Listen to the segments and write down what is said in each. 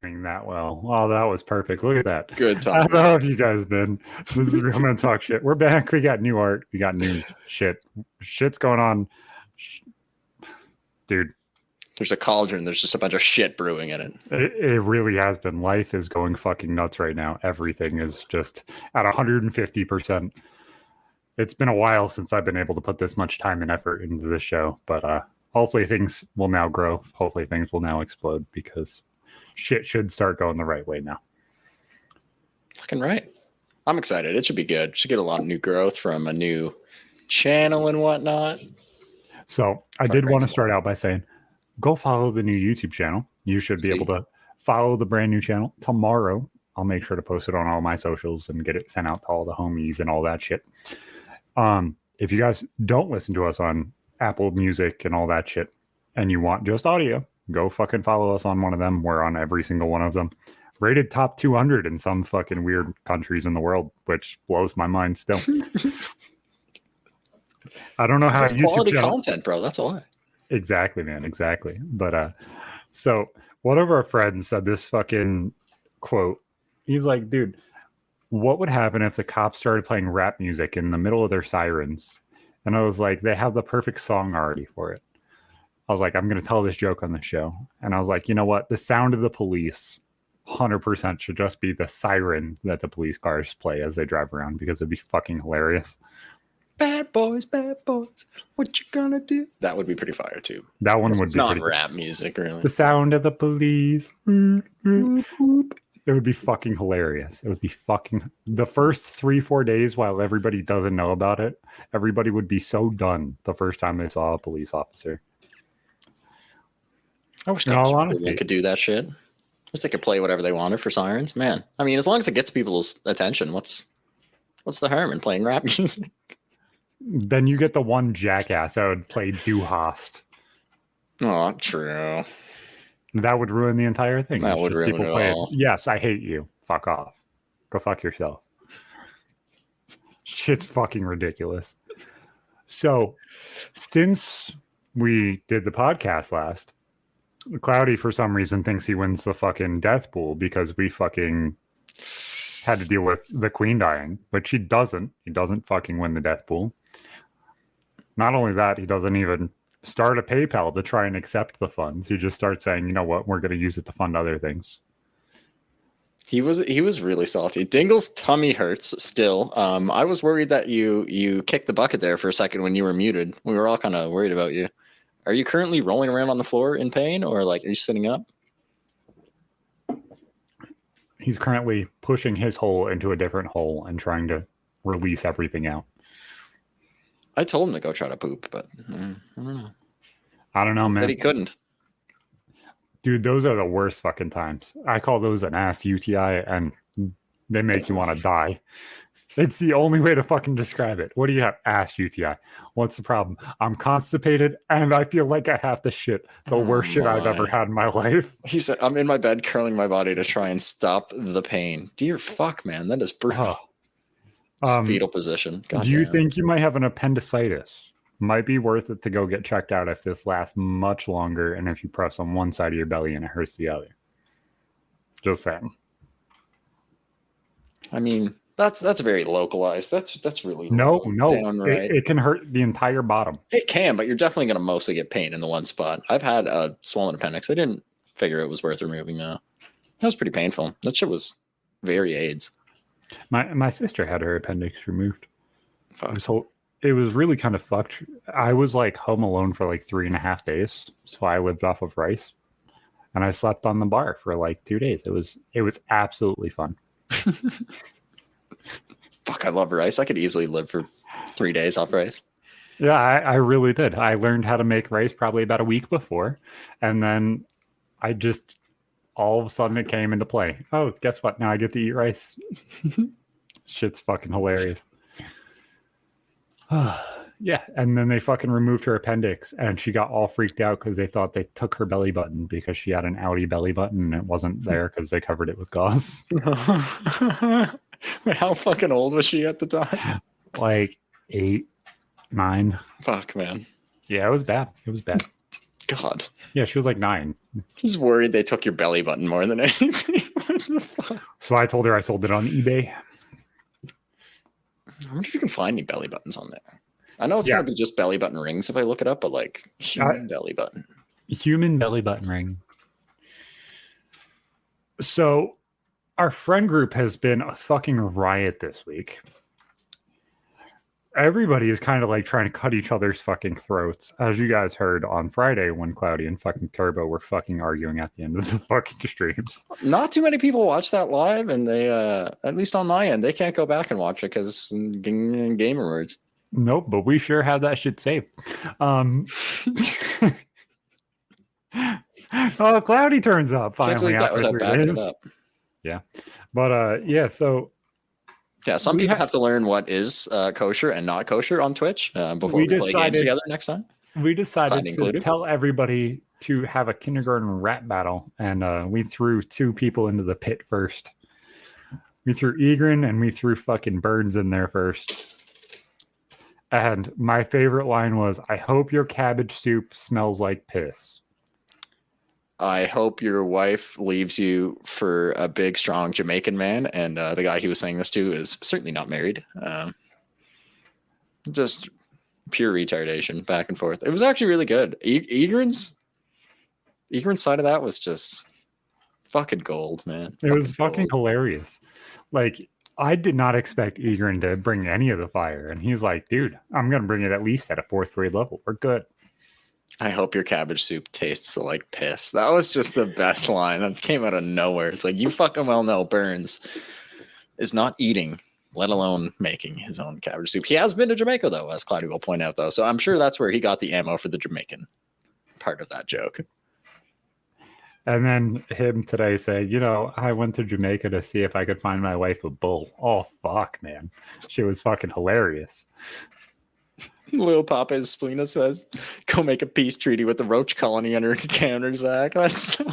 that well. Oh, that was perfect. Look at that. Good How time. have you guys been? This is Real Men Talk Shit. We're back. We got new art. We got new shit. Shit's going on. Dude. There's a cauldron. There's just a bunch of shit brewing in it. It really has been. Life is going fucking nuts right now. Everything is just at 150%. It's been a while since I've been able to put this much time and effort into this show, but hopefully things will now grow. Hopefully things will now explode because shit should start going the right way now. Fucking right. I'm excited. It should be good. Should get a lot of new growth from a new channel and whatnot. So I did want to start out by saying, go follow the new YouTube channel. You should be able to follow the brand new channel tomorrow. I'll make sure to post it on all my socials and get it sent out to all the homies and all that shit. If you guys don't listen to us on Apple Music and all that shit, and you want just audio, go fucking follow us on one of them. We're on every single one of them. Rated top 200 in some fucking weird countries in the world, which blows my mind still. I don't know how it's quality content, bro. That's why. Exactly, man. Exactly. But so one of our friends said this fucking quote. He's like, dude, what would happen if the cops started playing rap music in the middle of their sirens? And I was like, they have the perfect song already for it. I was like, I'm going to tell this joke on the show. And I was like, you know what? The sound of the police 100% should just be the sirens that the police cars play as they drive around, because it'd be fucking hilarious. Bad boys, what you gonna do? That would be pretty fire too. That one would be not rap music, really. The sound of the police. It would be fucking hilarious. It would be fucking... The first 3-4 days while everybody doesn't know about it, everybody would be so done the first time they saw a police officer. I wish cops could do that shit. Just they could play whatever they wanted for sirens. Man, I mean, as long as it gets people's attention, what's the harm in playing rap music? Then you get the one jackass that would play Du Hast. Oh, true. That would ruin the entire thing. That would ruin it all. Yes, I hate you. Fuck off. Go fuck yourself. Shit's fucking ridiculous. So, since we did the podcast last, Cloudy, for some reason, thinks he wins the fucking death pool because we fucking had to deal with the queen dying, but she doesn't. He doesn't fucking win the death pool. Not only that, he doesn't even start a PayPal to try and accept the funds. He just starts saying, you know what, we're going to use it to fund other things. He was really salty. Dingle's tummy hurts still. I was worried that you kicked the bucket there for a second when you were muted. We were all kind of worried about you. Are you currently rolling around on the floor in pain, or like are you sitting up? He's currently pushing his hole into a different hole and trying to release everything out. I told him to go try to poop, but I don't know, man. Said he couldn't. Dude, those are the worst fucking times. I call those an ass UTI, and they make you want to die. It's the only way to fucking describe it. What do you have? Ass UTI. What's the problem? I'm constipated, and I feel like I have to shit. The worst shit I've ever had in my life. He said, I'm in my bed curling my body to try and stop the pain. Dear fuck, man. That is brutal. Fetal position. God do you think you might have an appendicitis? Might be worth it to go get checked out if this lasts much longer, and if you press on one side of your belly and it hurts the other. Just saying. I mean, that's very localized. That's really no. Downright. It can hurt the entire bottom. It can, but you're definitely going to mostly get pain in the one spot. I've had a swollen appendix. I didn't figure it was worth removing though. That was pretty painful. That shit was very AIDS. My sister had her appendix removed. Fuck. It was really kind of fucked. I was like home alone for like 3.5 days, so I lived off of rice, and I slept on the bar for like 2 days. It was absolutely fun. Fuck, I love rice. I could easily live for 3 days off rice. Yeah, I really did. I learned how to make rice probably about a week before, and then I just all of a sudden it came into play. Oh, guess what? Now I get to eat rice. Shit's fucking hilarious. Yeah, and then they fucking removed her appendix, and she got all freaked out because they thought they took her belly button because she had an outie belly button and it wasn't there because they covered it with gauze. Wait, how fucking old was she at the time? Like 8, 9. Fuck, man. Yeah, it was bad. It was bad. God. Yeah, she was like 9. He's worried they took your belly button more than anything. What the fuck? So I told her I sold it on eBay. I wonder if you can find any belly buttons on there. I know it's going to be just belly button rings if I look it up, but like human belly button. Human belly button ring. So our friend group has been a fucking riot this week. Everybody is kind of like trying to cut each other's fucking throats. As you guys heard on Friday when Cloudy and fucking Turbo were fucking arguing at the end of the fucking streams. Not too many people watch that live, and they, at least on my end, they can't go back and watch it because it's gamer words. Nope, but we sure have that shit saved. Oh, Cloudy turns up finally after 3 days. Yeah. But so yeah, some people have to learn what is kosher and not kosher on Twitch before we play games together next time. We decided to tell everybody to have a kindergarten rap battle, and we threw 2 people into the pit first. We threw Egrin and we threw fucking Burns in there first. And my favorite line was, "I hope your cabbage soup smells like piss. I hope your wife leaves you for a big, strong Jamaican man." And the guy he was saying this to is certainly not married. Just pure retardation back and forth. It was actually really good. Egrin's side of that was just fucking gold, man. It was fucking hilarious. Like, I did not expect Egrin to bring any of the fire. And he was like, dude, I'm going to bring it at least at a 4th grade level. We're good. I hope your cabbage soup tastes like piss. That was just the best line. That came out of nowhere. It's like, you fucking well know Burns is not eating, let alone making his own cabbage soup. He has been to Jamaica, though, as Cloudy will point out, though. So I'm sure that's where he got the ammo for the Jamaican part of that joke. And then him today say, I went to Jamaica to see if I could find my wife a bull. Oh, fuck, man. She was fucking hilarious. Lil Papa's Splina says, go make a peace treaty with the roach colony under counter, Zach. That's so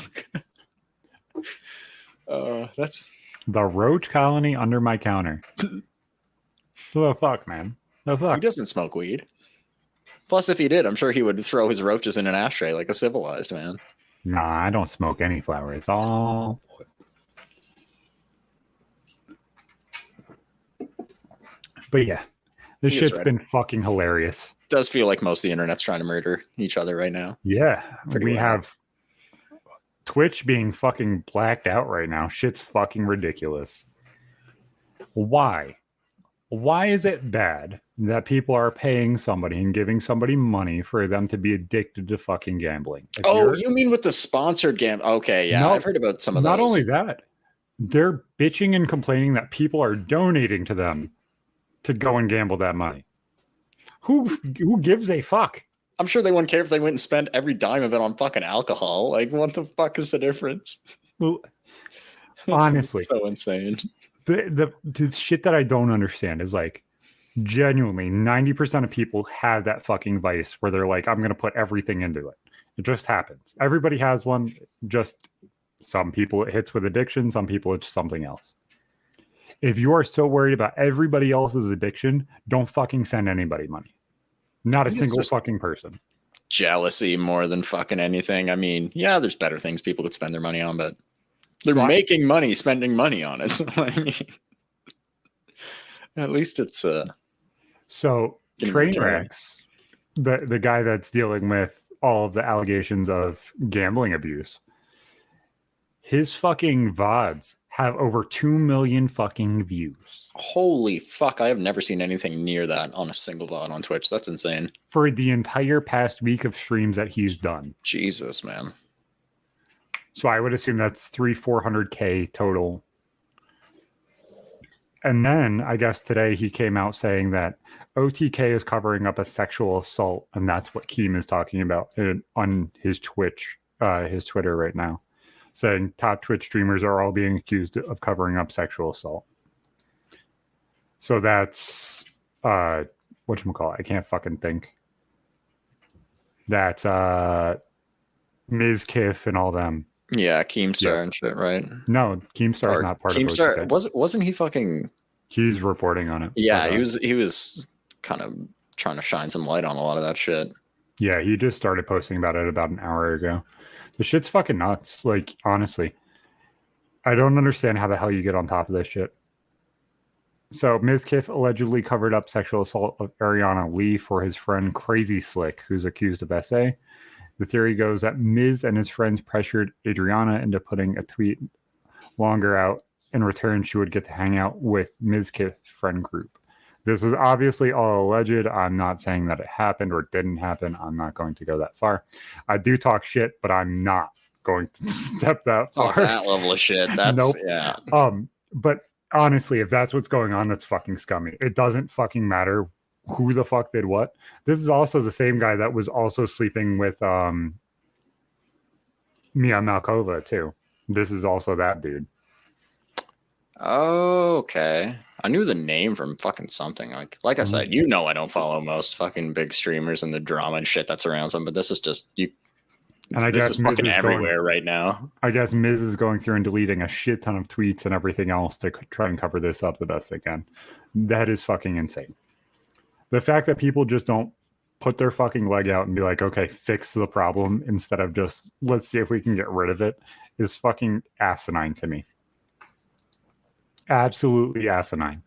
good. That's the roach colony under my counter. What the fuck, man? The fuck? He doesn't smoke weed. Plus, if he did, I'm sure he would throw his roaches in an ashtray like a civilized man. Nah, I don't smoke any flower. It's all... But yeah, this shit's been fucking hilarious. It does feel like most of the internet's trying to murder each other right now. Yeah, we have Twitch being fucking blacked out right now. Shit's fucking ridiculous. Why? Why is it bad that people are paying somebody and giving somebody money for them to be addicted to fucking gambling? You mean with the sponsored gambling? Okay, yeah, I've heard about some of those. Not only that, they're bitching and complaining that people are donating to them to go and gamble that money. Who gives a fuck? I'm sure they wouldn't care if they went and spent every dime of it on fucking alcohol. Like, what the fuck is the difference? Well, honestly, so insane. The shit that I don't understand is like, genuinely 90% of people have that fucking vice where they're like, I'm gonna put everything into it. It just happens. Everybody has one. Just some people it hits with addiction, some people it's something else. If you are so worried about everybody else's addiction, don't fucking send anybody money. Not a single fucking person. Jealousy more than fucking anything. I mean, yeah, there's better things people could spend their money on, but they're making money spending money on it. So, I mean, at least it's so Trainwrecks, the guy that's dealing with all of the allegations of gambling abuse, his fucking VODs have over 2 million fucking views. Holy fuck, I have never seen anything near that on a single VOD on Twitch. That's insane. For the entire past week of streams that he's done. Jesus, man. So I would assume that's 400K total. And then I guess today he came out saying that OTK is covering up a sexual assault, and that's what Keem is talking about on his Twitch, his Twitter right now, saying top Twitch streamers are all being accused of covering up sexual assault. So that's whatchamacallit, I can't fucking think. That's Mizkif and all them. Yeah, Keemstar and shit, right? No, Keemstar's not part Keemstar, of it. Wasn't he fucking... He's reporting on it. Yeah, he was kind of trying to shine some light on a lot of that shit. Yeah, he just started posting about it about an hour ago. The shit's fucking nuts. Like, honestly, I don't understand how the hell you get on top of this shit. So, Mizkif allegedly covered up sexual assault of Ariana Lee for his friend Crazy Slick, who's accused of SA. The theory goes that Miz and his friends pressured Adriana into putting a tweet longer out. In return, she would get to hang out with Mizkif's friend group. This is obviously all alleged. I'm not saying that it happened or didn't happen. I'm not going to go that far. I do talk shit, but I'm not going to step that far. Oh, that level of shit. That's nope. Yeah. But honestly, if that's what's going on, that's fucking scummy. It doesn't fucking matter who the fuck did what. This is also the same guy that was also sleeping with Mia Malkova too. This is also that dude. Oh, okay. I knew the name from fucking something. Like I said, you know I don't follow most fucking big streamers and the drama and shit that surrounds them, but this is just you. And I guess this is fucking everywhere right now. I guess Miz is going through and deleting a shit ton of tweets and everything else to try and cover this up the best they can. That is fucking insane. The fact that people just don't put their fucking leg out and be like, okay, fix the problem instead of just let's see if we can get rid of it is fucking asinine to me. Absolutely asinine.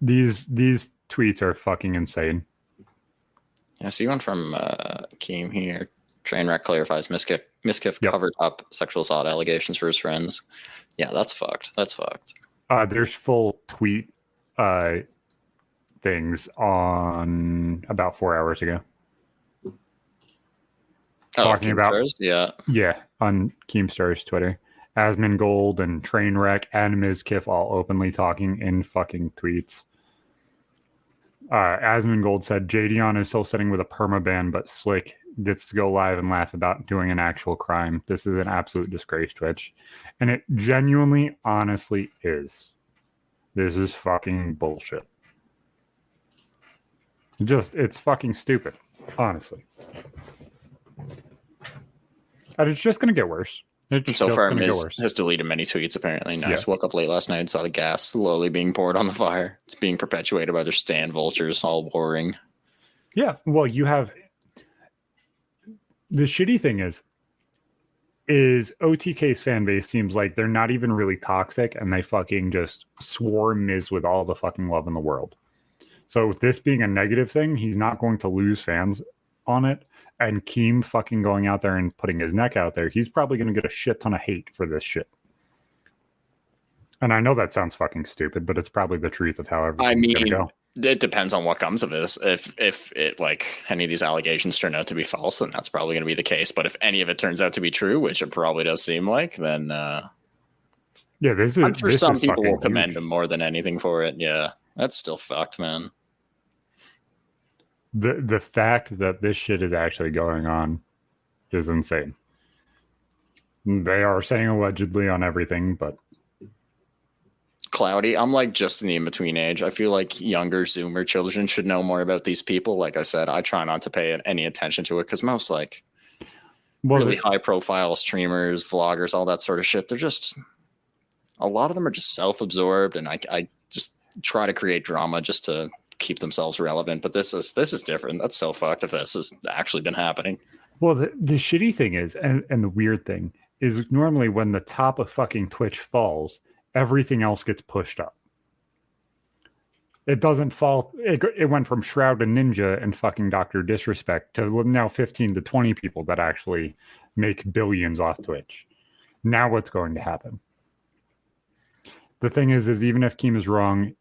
These tweets are fucking insane. Yeah, see one from Keem here. Trainwreck clarifies Mizkif covered up sexual assault allegations for his friends. Yeah, that's fucked. That's fucked. There's full tweet things on about 4 hours ago. Talking about Keemstars? On Keemstar's Twitter. Asmongold and Trainwreck and Mizkif all openly talking in fucking tweets. Asmongold said Jadion is still sitting with a permaban, but Slick gets to go live and laugh about doing an actual crime. This is an absolute disgrace, Twitch. And it genuinely, honestly is. This is fucking bullshit. It's fucking stupid, honestly. And it's just going to get worse. And so far, Miz has deleted many tweets, apparently. Nice. Yeah. Woke up late last night and saw the gas slowly being poured on the fire. It's being perpetuated by their stand vultures all warring. Yeah, well, you have... The shitty thing is OTK's fan base seems like they're not even really toxic, and they fucking just swarm Miz with all the fucking love in the world. So with this being a negative thing, he's not going to lose fans on it. And Keem fucking going out there and putting his neck out there, he's probably going to get a shit ton of hate for this shit. And I know that sounds fucking stupid, but it's probably the truth of how everything's going to go. It depends on what comes of this. If it like any of these allegations turn out to be false, then that's probably going to be the case. But if any of it turns out to be true, which it probably does seem like, then I'm sure some people will commend him more than anything for it. Yeah, that's still fucked, man. The fact that this shit is actually going on is insane. They are saying allegedly on everything, but cloudy. I'm like just in the in-between age. I feel like younger Zoomer children should know more about these people. Like I said, I try not to pay any attention to it because most really high-profile streamers, vloggers, all that sort of shit, they're just a lot of them are just self-absorbed, and I just try to create drama just to keep themselves relevant. But this is different. That's so fucked if this has actually been happening. Well, the shitty thing is, and the weird thing is, normally when the top of fucking Twitch falls, everything else gets pushed up. It doesn't fall. It went from Shroud to Ninja and fucking Dr. Disrespect to now 15 to 20 people that actually make billions off Twitch. Now what's going to happen? The thing is even if Keem is wrong,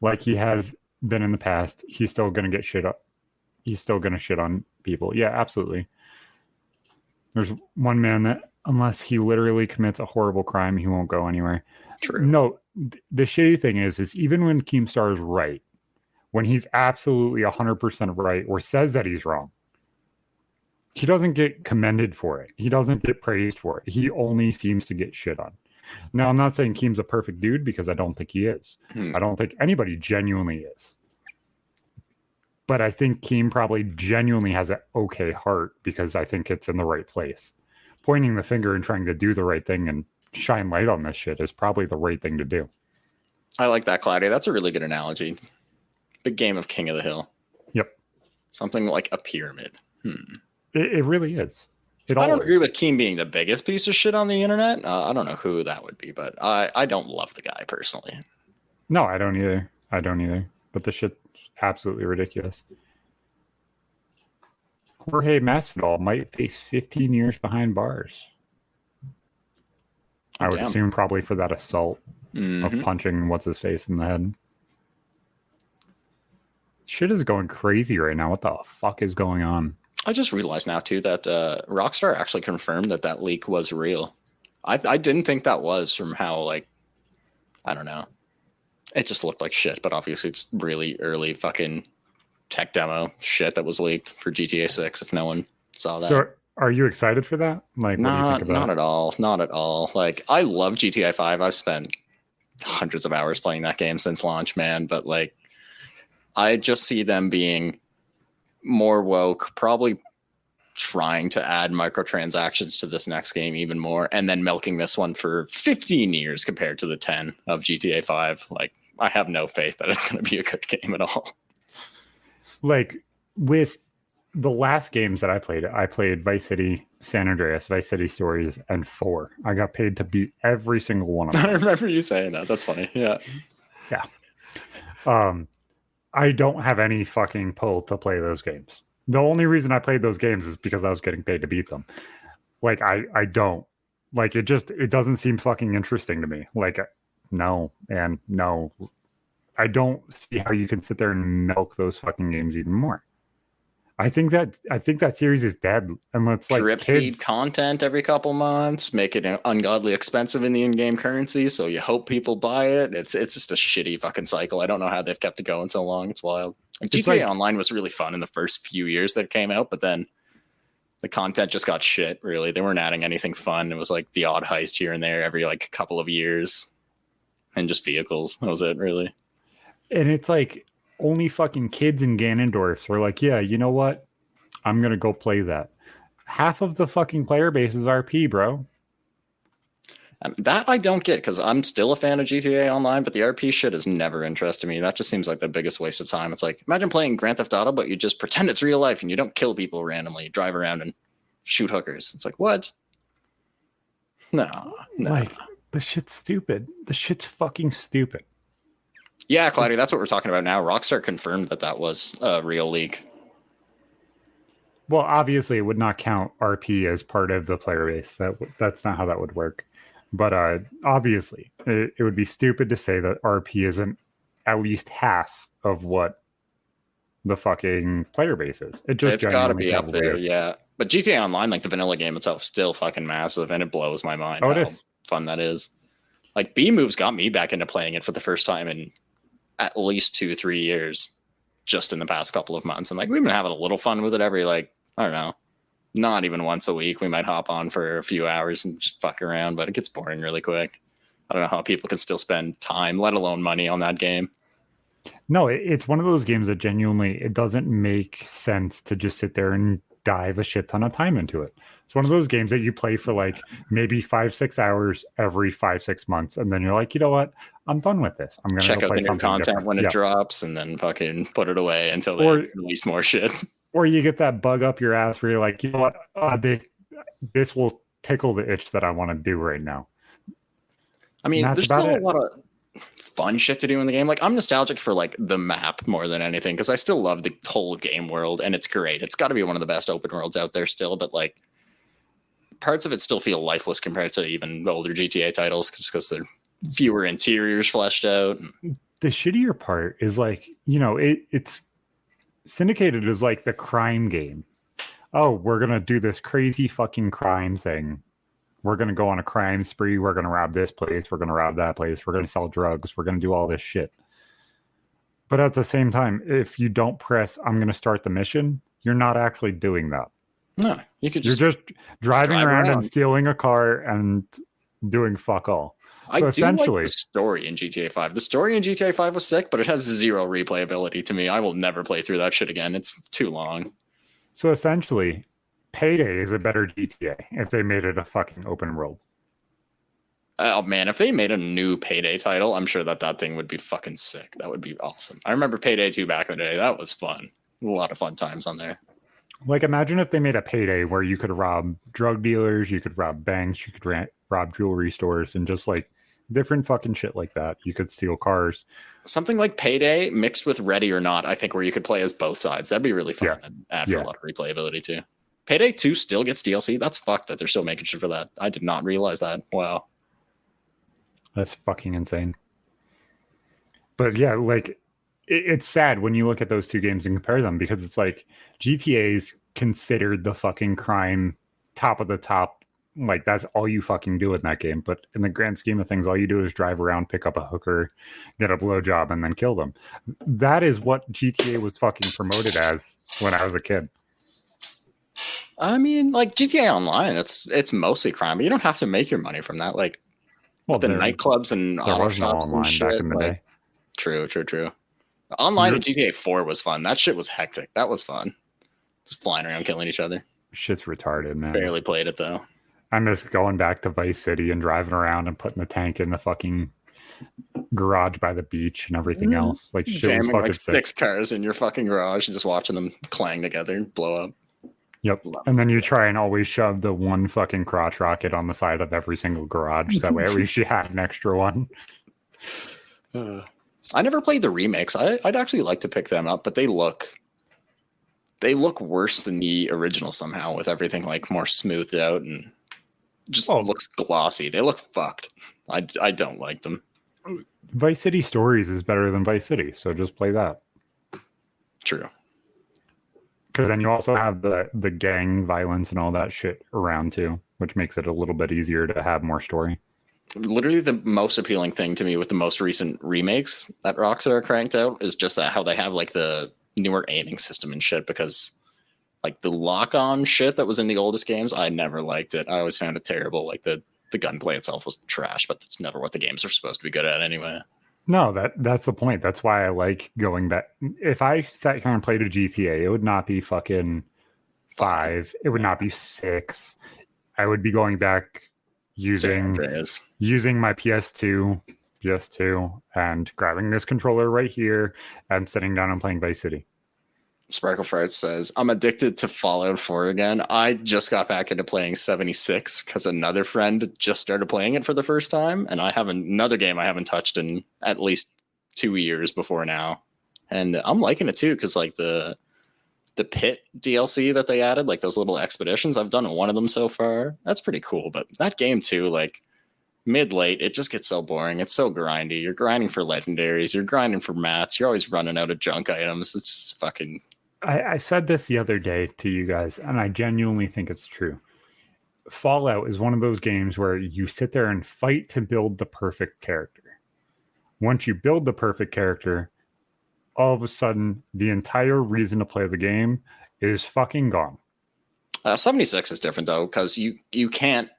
like he has been in the past, he's still going to get shit up. He's still going to shit on people. Yeah, absolutely. There's one man that, unless he literally commits a horrible crime, he won't go anywhere. True. No, the shitty thing is even when Keemstar is right, when he's absolutely 100% right or says that he's wrong, he doesn't get commended for it. He doesn't get praised for it. He only seems to get shit on. Now, I'm not saying Keem's a perfect dude because I don't think he is. I don't think anybody genuinely is. But I think Keem probably genuinely has an okay heart because I think it's in the right place. Pointing the finger and trying to do the right thing and shine light on this shit is probably the right thing to do. I like that, Claudia. That's a really good analogy. Big game of King of the Hill. Yep. Something like a pyramid. It really is. I don't agree with Keem being the biggest piece of shit on the internet. I don't know who that would be, but I don't love the guy personally. No, I don't either. But the shit's absolutely ridiculous. Jorge Masvidal might face 15 years behind bars. I would assume probably for that assault of punching what's-his-face in the head. Shit is going crazy right now. What the fuck is going on? I just realized now, too, that Rockstar actually confirmed that leak was real. I didn't think that was from how, like, I don't know. It just looked like shit, but obviously it's really early fucking tech demo shit that was leaked for GTA 6 if no one saw that. So are you excited for that? Like, what do you think about it? Not at all. Not at all. Like, I love GTA 5. I've spent hundreds of hours playing that game since launch, man. But, like, I just see them being more woke, probably trying to add microtransactions to this next game even more, and then milking this one for 15 years compared to the 10 of GTA 5. Like, I have no faith that it's going to be a good game at all. Like, with the last games that I played Vice City, San Andreas, Vice City Stories, and 4. I got paid to beat every single one of them. I remember you saying that. That's funny. Yeah. I don't have any fucking pull to play those games. The only reason I played those games is because I was getting paid to beat them. Like, I don't. Like, it doesn't seem fucking interesting to me. Like, no, and no. I don't see how you can sit there and milk those fucking games even more. I think that series is dead. And it's like drip feed content every couple months, make it ungodly expensive in the in-game currency, so you hope people buy it. It's just a shitty fucking cycle. I don't know how they've kept it going so long. It's wild. Like, GTA Online was really fun in the first few years that it came out, but then the content just got shit, really. They weren't adding anything fun. It was like the odd heist here and there every like couple of years. And just vehicles. That was it, really. And it's like only fucking kids in Ganondorf were like, yeah, you know what? I'm going to go play that. Half of the fucking player base is RP, bro. That I don't get, because I'm still a fan of GTA Online, but the RP shit has never interested me. That just seems like the biggest waste of time. It's like, imagine playing Grand Theft Auto, but you just pretend it's real life and you don't kill people randomly. You drive around and shoot hookers. It's like, what? No. Like, the shit's stupid. The shit's fucking stupid. Yeah, Cloudy, that's what we're talking about now. Rockstar confirmed that was a real leak. Well, obviously, it would not count RP as part of the player base. That's not how that would work. But obviously, it would be stupid to say that RP isn't at least half of what the fucking player base is. It's got to be up there, yeah. But GTA Online, like the vanilla game itself, is still fucking massive, and it blows my mind how fun that is. Like, B-Moves got me back into playing it for the first time in at least 2-3 years, just in the past couple of months. And like, we've been having a little fun with it every, like, I don't know, not even once a week. We might hop on for a few hours and just fuck around, but it gets boring really quick. I don't know how people can still spend time, let alone money, on that game. No, it's one of those games that genuinely, it doesn't make sense to just sit there and dive a shit ton of time into it. It's one of those games that you play for like maybe 5-6 hours every 5-6 months, and then you're like, you know what? I'm done with this. I'm gonna check out play the new content different. when it drops, and then fucking put it away until they release more shit. Or you get that bug up your ass where you're like, you know what? This will tickle the itch that I want to do right now. I mean, there's still a lot of fun shit to do in the game. Like, I'm nostalgic for like the map more than anything, because I still love the whole game world, and it's great. It's got to be one of the best open worlds out there still, but like parts of it still feel lifeless compared to even older GTA titles, just because they're fewer interiors fleshed out. The shittier part is like, you know, it's syndicated as like the crime game. Oh, we're gonna do this crazy fucking crime thing. We're going to go on a crime spree. We're going to rob this place. We're going to rob that place. We're going to sell drugs. We're going to do all this shit. But at the same time, if you don't press, I'm going to start the mission, you're not actually doing that. No, you're just driving around and stealing a car and doing fuck all. So I do like the story in GTA 5. The story in GTA 5 was sick, but it has zero replayability to me. I will never play through that shit again. It's too long. So essentially, Payday is a better GTA if they made it a fucking open world. Oh man, if they made a new Payday title, I'm sure that thing would be fucking sick. That would be awesome. I remember Payday 2 back in the day. That was fun. A lot of fun times on there. Like, imagine if they made a Payday where you could rob drug dealers, you could rob banks, you could rob jewelry stores, and just like different fucking shit like that. You could steal cars. Something like Payday mixed with Ready or Not, I think, where you could play as both sides. That'd be really fun and add for a lot of replayability too. Payday 2 still gets DLC. That's fucked that they're still making shit for that. I did not realize that. Wow. That's fucking insane. But yeah, like it's sad when you look at those two games and compare them, because it's like GTA's considered the fucking crime top of the top. Like, that's all you fucking do in that game. But in the grand scheme of things, all you do is drive around, pick up a hooker, get a blowjob, and then kill them. That is what GTA was fucking promoted as when I was a kid. I mean, like GTA Online, it's mostly crime, but you don't have to make your money from that. Like, the nightclubs and auto shops and shit. Back in the day. True. Online in GTA 4 was fun. That shit was hectic. That was fun. Just flying around killing each other. Shit's retarded, man. Barely played it though. I miss going back to Vice City and driving around and putting the tank in the fucking garage by the beach and everything else. Like, shit was fucking like sick. 6 cars in your fucking garage and just watching them clang together and blow up. Yep. And then you try and always shove the one fucking crotch rocket on the side of every single garage. So that way at least you had an extra one. I never played the remakes. I'd actually like to pick them up, but they look worse than the original somehow, with everything like more smoothed out and just looks glossy. They look fucked. I don't like them. Vice City Stories is better than Vice City, so just play that. True. Because then you also have the gang violence and all that shit around too, which makes it a little bit easier to have more story. Literally the most appealing thing to me with the most recent remakes that Rockstar cranked out is just that how they have like the newer aiming system and shit, because like the lock-on shit that was in the oldest games, I never liked it. I always found it terrible. Like the gunplay itself was trash, but that's never what the games are supposed to be good at anyway. No, that's the point. That's why I like going back. If I sat here and played a GTA, it would not be fucking 5. It would not be 6. I would be going back using my PS2 and grabbing this controller right here and sitting down and playing Vice City. Sparkle Farts says, I'm addicted to Fallout 4 again. I just got back into playing 76 because another friend just started playing it for the first time, and I have another game I haven't touched in at least 2 years before now. And I'm liking it too, because like the pit DLC that they added, like those little expeditions, I've done one of them so far. That's pretty cool. But that game too, like mid-late, it just gets so boring. It's so grindy. You're grinding for legendaries. You're grinding for mats. You're always running out of junk items. It's fucking... I said this the other day to you guys, and I genuinely think it's true. Fallout is one of those games where you sit there and fight to build the perfect character. Once you build the perfect character, all of a sudden, the entire reason to play the game is fucking gone. 76 is different though, because you can't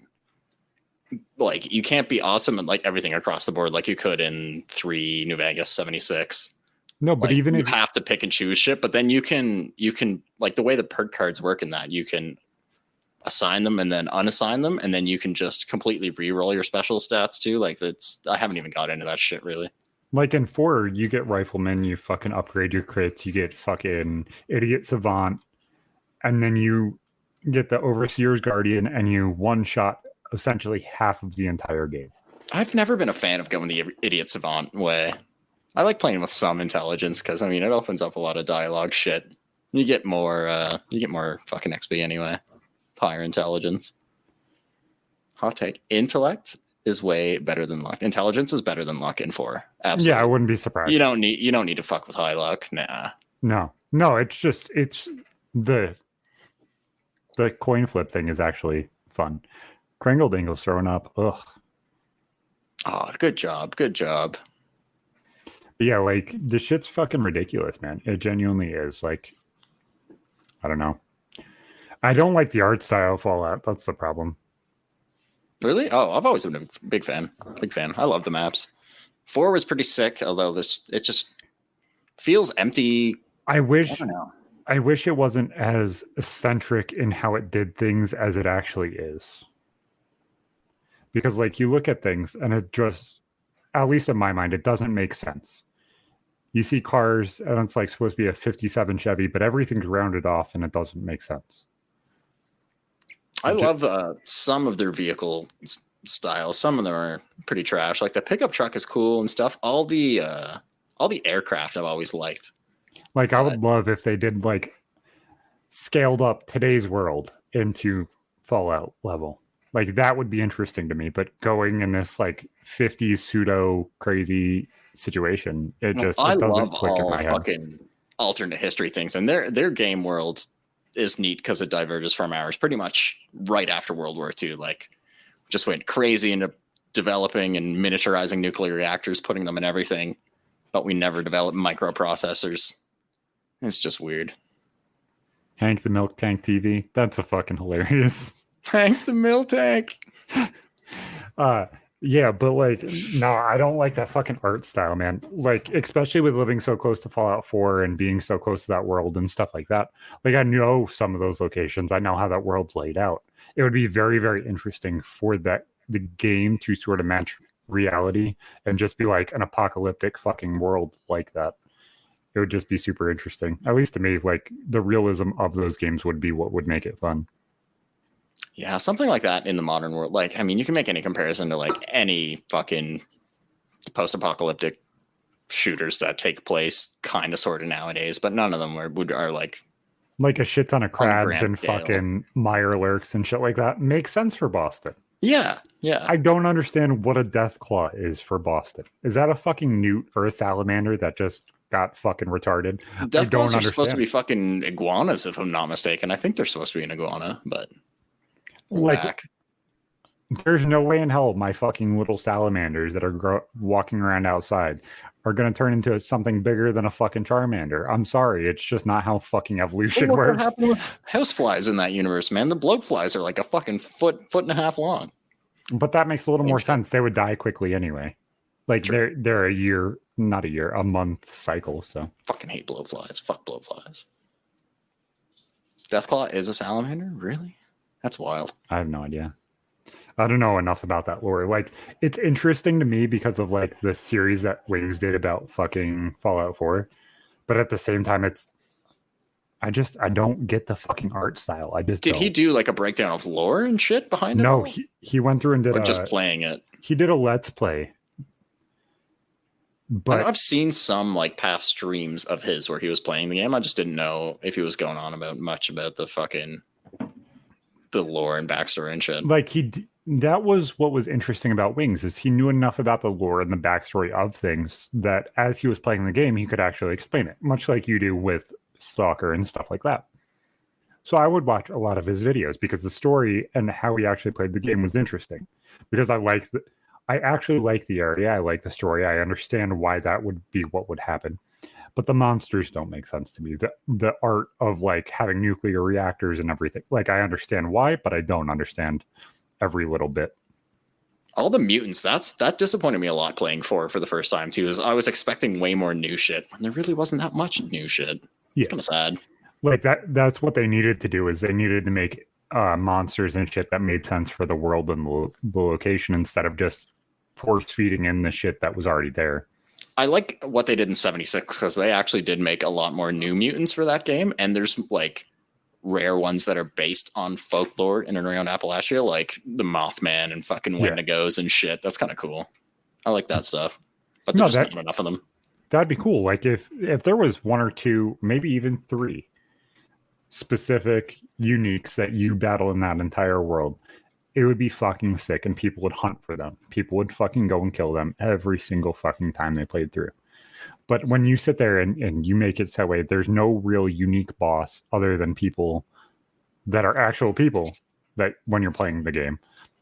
be awesome at like everything across the board like you could in 3 New Vegas 76. No, but like, even you if have to pick and choose shit, but then you can like the way the perk cards work in that, you can assign them and then unassign them, and then you can just completely re-roll your special stats too. Like I haven't even got into that shit really. Like in 4, you get Rifleman, you fucking upgrade your crits, you get fucking Idiot Savant, and then you get the Overseer's Guardian, and you one-shot essentially half of the entire game. I've never been a fan of going the Idiot Savant way. I like playing with some intelligence because, I mean, it opens up a lot of dialogue shit. You get more fucking XP anyway. Higher intelligence. Hot take. Intellect is way better than luck. Intelligence is better than luck in 4. Absolutely. Yeah, I wouldn't be surprised. You don't need to fuck with high luck. Nah. No, it's the coin flip thing is actually fun. Kringle Dingle's throwing up. Ugh. Oh, good job. But yeah, like, this shit's fucking ridiculous, man. It genuinely is. Like, I don't know. I don't like the art style of Fallout. That's the problem. Really? Oh, I've always been a big fan. I love the maps. 4 was pretty sick, although it just feels empty. I wish it wasn't as eccentric in how it did things as it actually is. Because, like, you look at things and it just, at least in my mind, it doesn't make sense. You see cars, and it's like supposed to be a 57 Chevy, but everything's rounded off, and it doesn't make sense. I love some of their vehicle styles. Some of them are pretty trash. Like the pickup truck is cool and stuff. All the aircraft I've always liked. Like, I would love if they did like scaled up today's world into Fallout level. Like, that would be interesting to me. But going in this like 50s pseudo crazy situation, it doesn't click in my head. Fucking alternate history things, and their game world is neat because it diverges from ours pretty much right after World War II. Like, just went crazy into developing and miniaturizing nuclear reactors, putting them in everything, but we never developed microprocessors. It's just weird. Hank the Milk Tank TV. That's a fucking hilarious. Hank the Milk Tank. Yeah, but like, no, I don't like that fucking art style, man. Like, especially with living so close to Fallout 4 and being so close to that world and stuff like that. Like, I know some of those locations. I know how that world's laid out. It would be very, very interesting for the game to sort of match reality and just be like an apocalyptic fucking world like that. It would just be super interesting. At least to me, like, the realism of those games would be what would make it fun. Yeah, something like that in the modern world. Like, I mean, you can make any comparison to like any fucking post-apocalyptic shooters that take place kind of sort of nowadays, but none of them are like a shit ton of crabs and scale. Fucking mire lurks and shit like that. Makes sense for Boston. Yeah. I don't understand what a Deathclaw is for Boston. Is that a fucking newt or a salamander that just got fucking retarded? Deathclaws are supposed to be fucking iguanas, if I'm not mistaken. I think they're supposed to be an iguana, but like, there's no way in hell my fucking little salamanders that are walking around outside are going to turn into something bigger than a fucking Charmander. I'm sorry. It's just not how fucking evolution works. What happened with houseflies in that universe, man? The bloatflies are like a fucking foot and a half long. But that makes a little more sense. They would die quickly anyway. Like, they're a month cycle, so. Fucking hate blowflies. Fuck blowflies. Deathclaw is a salamander? Really? That's wild. I have no idea. I don't know enough about that lore. Like, it's interesting to me because of like the series that Waves did about fucking Fallout 4. But at the same time, I don't get the fucking art style. Did he do like a breakdown of lore and shit behind it? No, he went through and did just playing it. He did a let's play. But I've seen some like past streams of his where he was playing the game. I just didn't know if he was going on about much about the lore and backstory and shit. Like, that was what was interesting about Wings, is he knew enough about the lore and the backstory of things that as he was playing the game, he could actually explain it, much like you do with Stalker and stuff like that. So I would watch a lot of his videos because the story and how he actually played the game was interesting. Because I actually like the area, I like the story, I understand why that would be what would happen. But the monsters don't make sense to me. The art of like having nuclear reactors and everything. Like, I understand why, but I don't understand every little bit. All the mutants, that disappointed me a lot playing 4 for the first time too. Is I was expecting way more new shit when there really wasn't that much new shit. It's kind of sad. Like, that's what they needed to do, is they needed to make monsters and shit that made sense for the world and the location instead of just force feeding in the shit that was already there. I like what they did in 76 because they actually did make a lot more new mutants for that game, and there's like rare ones that are based on folklore in and around Appalachia, like the Mothman and fucking Wendigos and shit. That's kind of cool. I like that stuff, but there's just not enough of them. That'd be cool. Like, if there was 1 or 2, maybe even 3 specific uniques that you battle in that entire world, it would be fucking sick, and people would hunt for them. People would fucking go and kill them every single fucking time they played through. But when you sit there and you make it so way, there's no real unique boss other than people that are actual people that when you're playing the game,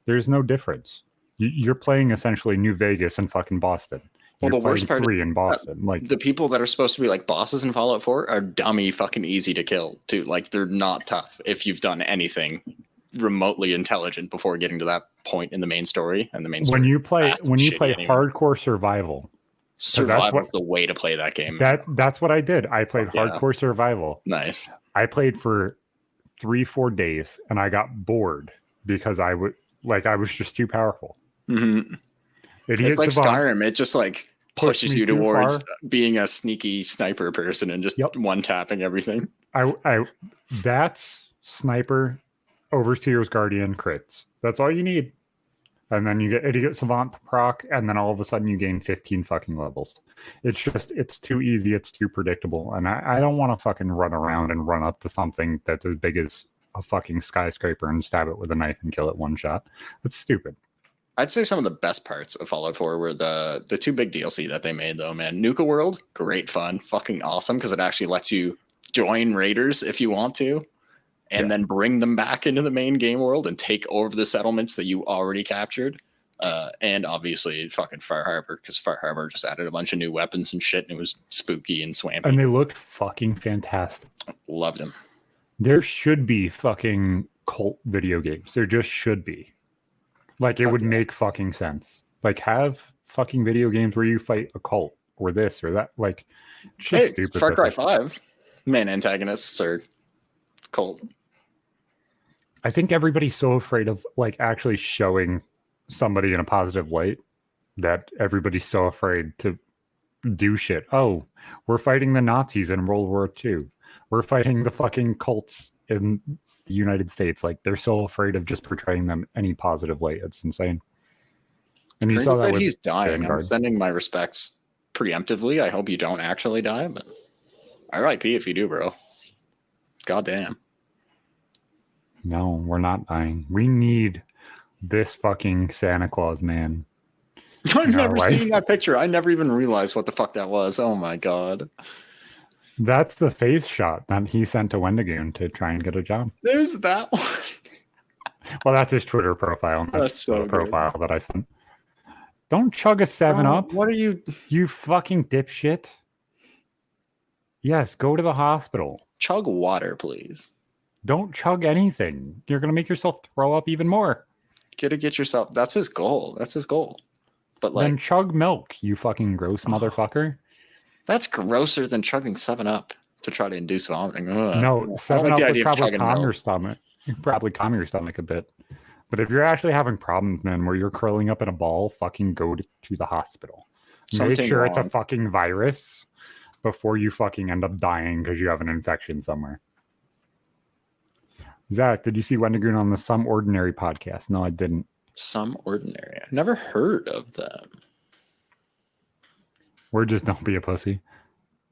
there's no difference. You're playing essentially New Vegas and fucking Boston. Well, the worst part is in Boston. Like, the people that are supposed to be like bosses in Fallout 4 are dummy fucking easy to kill too. Like, they're not tough if you've done anything remotely intelligent before getting to that point in the main story. And the main story when you play hardcore survival is the way to play that game. That's what I did. I played hardcore survival. Nice. I played for 3-4 days and I got bored because I was just too powerful. Mm-hmm. It's like Skyrim. It just like pushes you towards being a sneaky sniper person and just one tapping everything. That's sniper, Overseer's Guardian crits. That's all you need. And then you get Idiot Savant to proc, and then all of a sudden you gain 15 fucking levels. It's too easy, it's too predictable. And I don't want to fucking run around and run up to something that's as big as a fucking skyscraper and stab it with a knife and kill it one shot. That's stupid. I'd say some of the best parts of Fallout 4 were the two big DLC that they made, though, man. Nuka World, great fun, fucking awesome, because it actually lets you join raiders if you want to. And then bring them back into the main game world and take over the settlements that you already captured. And obviously fucking Far Harbor, because Far Harbor just added a bunch of new weapons and shit, and it was spooky and swampy. And they looked fucking fantastic. Loved them. There should be fucking cult video games. There just should be. Like, it would make fucking sense. Like, have fucking video games where you fight a cult or this or that. Like, it's just stupid. Far Cry 5, main antagonists are cult. I think everybody's so afraid of like actually showing somebody in a positive light that everybody's so afraid to do shit. Oh, we're fighting the Nazis in World War II. We're fighting the fucking cults in the United States. Like, they're so afraid of just portraying them any positive light. It's insane. And you saw that he's dying. Vanguard. I'm sending my respects preemptively. I hope you don't actually die, but RIP if you do, bro. Goddamn. No, we're not dying. We need this fucking Santa Claus man. I've never seen that picture. I never even realized what the fuck that was. Oh my god. That's the face shot that he sent to Wendigoon to try and get a job. There's that one. Well, that's his Twitter profile. And that's so the profile that I sent. Don't chug a 7-Up. What are you? You fucking dipshit. Yes, go to the hospital. Chug water, please. Don't chug anything. You're going to make yourself throw up even more. Get yourself. That's his goal. But like, then chug milk, you fucking gross motherfucker. That's grosser than chugging 7-Up to try to induce vomiting. Ugh. No, 7-Up would probably calm your stomach. Probably calm your stomach a bit. But if you're actually having problems, man, where you're curling up in a ball, fucking go to the hospital. Make sure it's a fucking virus before you fucking end up dying because you have an infection somewhere. Zach, did you see Wendigoon on the Some Ordinary podcast? No, I didn't. Some Ordinary? I've never heard of them. We're just don't be a pussy.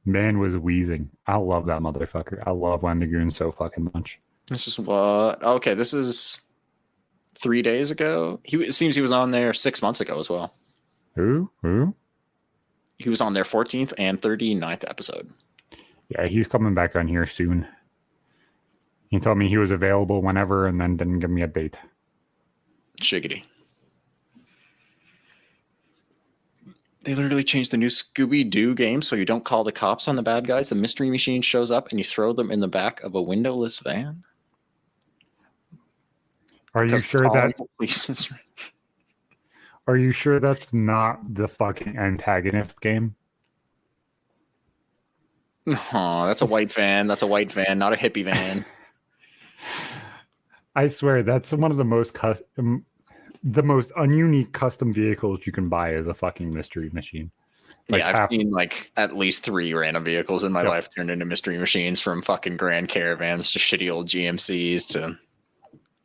Man was wheezing. I love that motherfucker. I love Wendigoon so fucking much. This is what? Okay, this is 3 days ago. It seems he was on there 6 months ago as well. Who? He was on their 14th and 39th episode. Yeah, he's coming back on here soon. He told me he was available whenever and then didn't give me a date. Shiggity. They literally changed the new Scooby-Doo game so you don't call the cops on the bad guys. The mystery machine shows up and you throw them in the back of a windowless van. Are you sure Are you sure that's not the fucking antagonist game? Oh, that's a white van. That's a white van, not a hippie van. I swear that's one of the most ununique custom vehicles you can buy as a fucking mystery machine. Like, yeah, I've seen like at least 3 random vehicles in my life turned into mystery machines, from fucking Grand Caravans to shitty old GMCs to.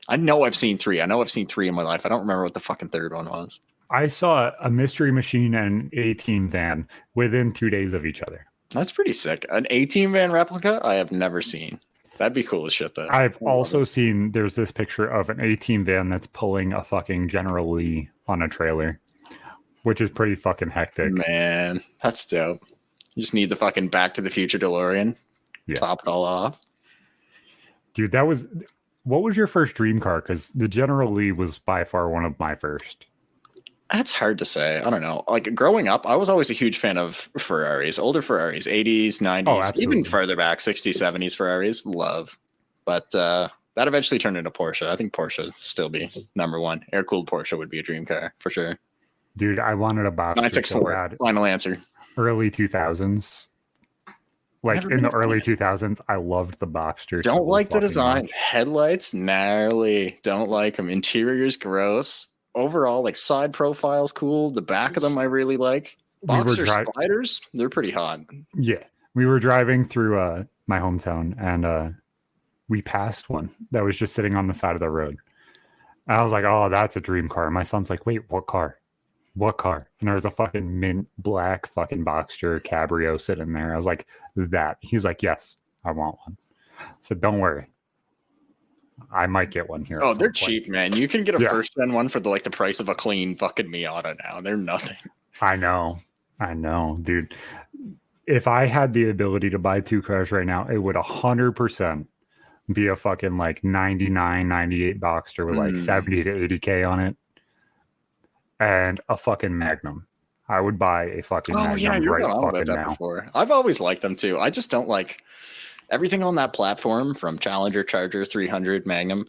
I know I've seen 3. I know I've seen 3 in my life. I don't remember what the fucking third one was. I saw a mystery machine and an A-Team van within 2 days of each other. That's pretty sick. An A-Team van replica? I have never seen. That'd be cool as shit, though. I've also seen, there's this picture of an A-Team van that's pulling a fucking General Lee on a trailer, which is pretty fucking hectic. Man, that's dope. You just need the fucking Back to the Future DeLorean. Yeah. Top it all off. Dude, what was your first dream car? Because the General Lee was by far one of my first. That's hard to say. I don't know. Like, growing up, I was always a huge fan of Ferraris, older Ferraris, 80s, 90s, even further back, 60s, 70s Ferraris. Love. But that eventually turned into Porsche. I think Porsche would still be number one. Air-cooled Porsche would be a dream car, for sure. Dude, I wanted a Boxster. 964, so final answer. Early 2000s. Like, in the early 2000s, I loved the Boxster. Don't like the design. Headlights, gnarly. Don't like them. Interior's gross. Overall, like, side profile's cool. The back of them I really like. Boxer spiders, they're pretty hot. Yeah, we were driving through my hometown, and we passed one that was just sitting on the side of the road. And I was like, "Oh, that's a dream car." My son's like, "Wait, what car? What car?" And there was a fucking mint black fucking Boxster Cabrio sitting there. I was like, "That." He's like, "Yes, I want one." I said, "Don't worry, I might get one here." Oh, they're cheap, man. You can get a first gen one for the price of a clean fucking Miata now. They're nothing. I know, dude. If I had the ability to buy two cars right now, it would 100% be a fucking 99, 98 Boxster with 70 to 80K on it, and a fucking Magnum. I would buy a fucking Magnum right fucking now. Before. I've always liked them too. I just don't like everything on that platform, from Challenger, Charger, 300, Magnum.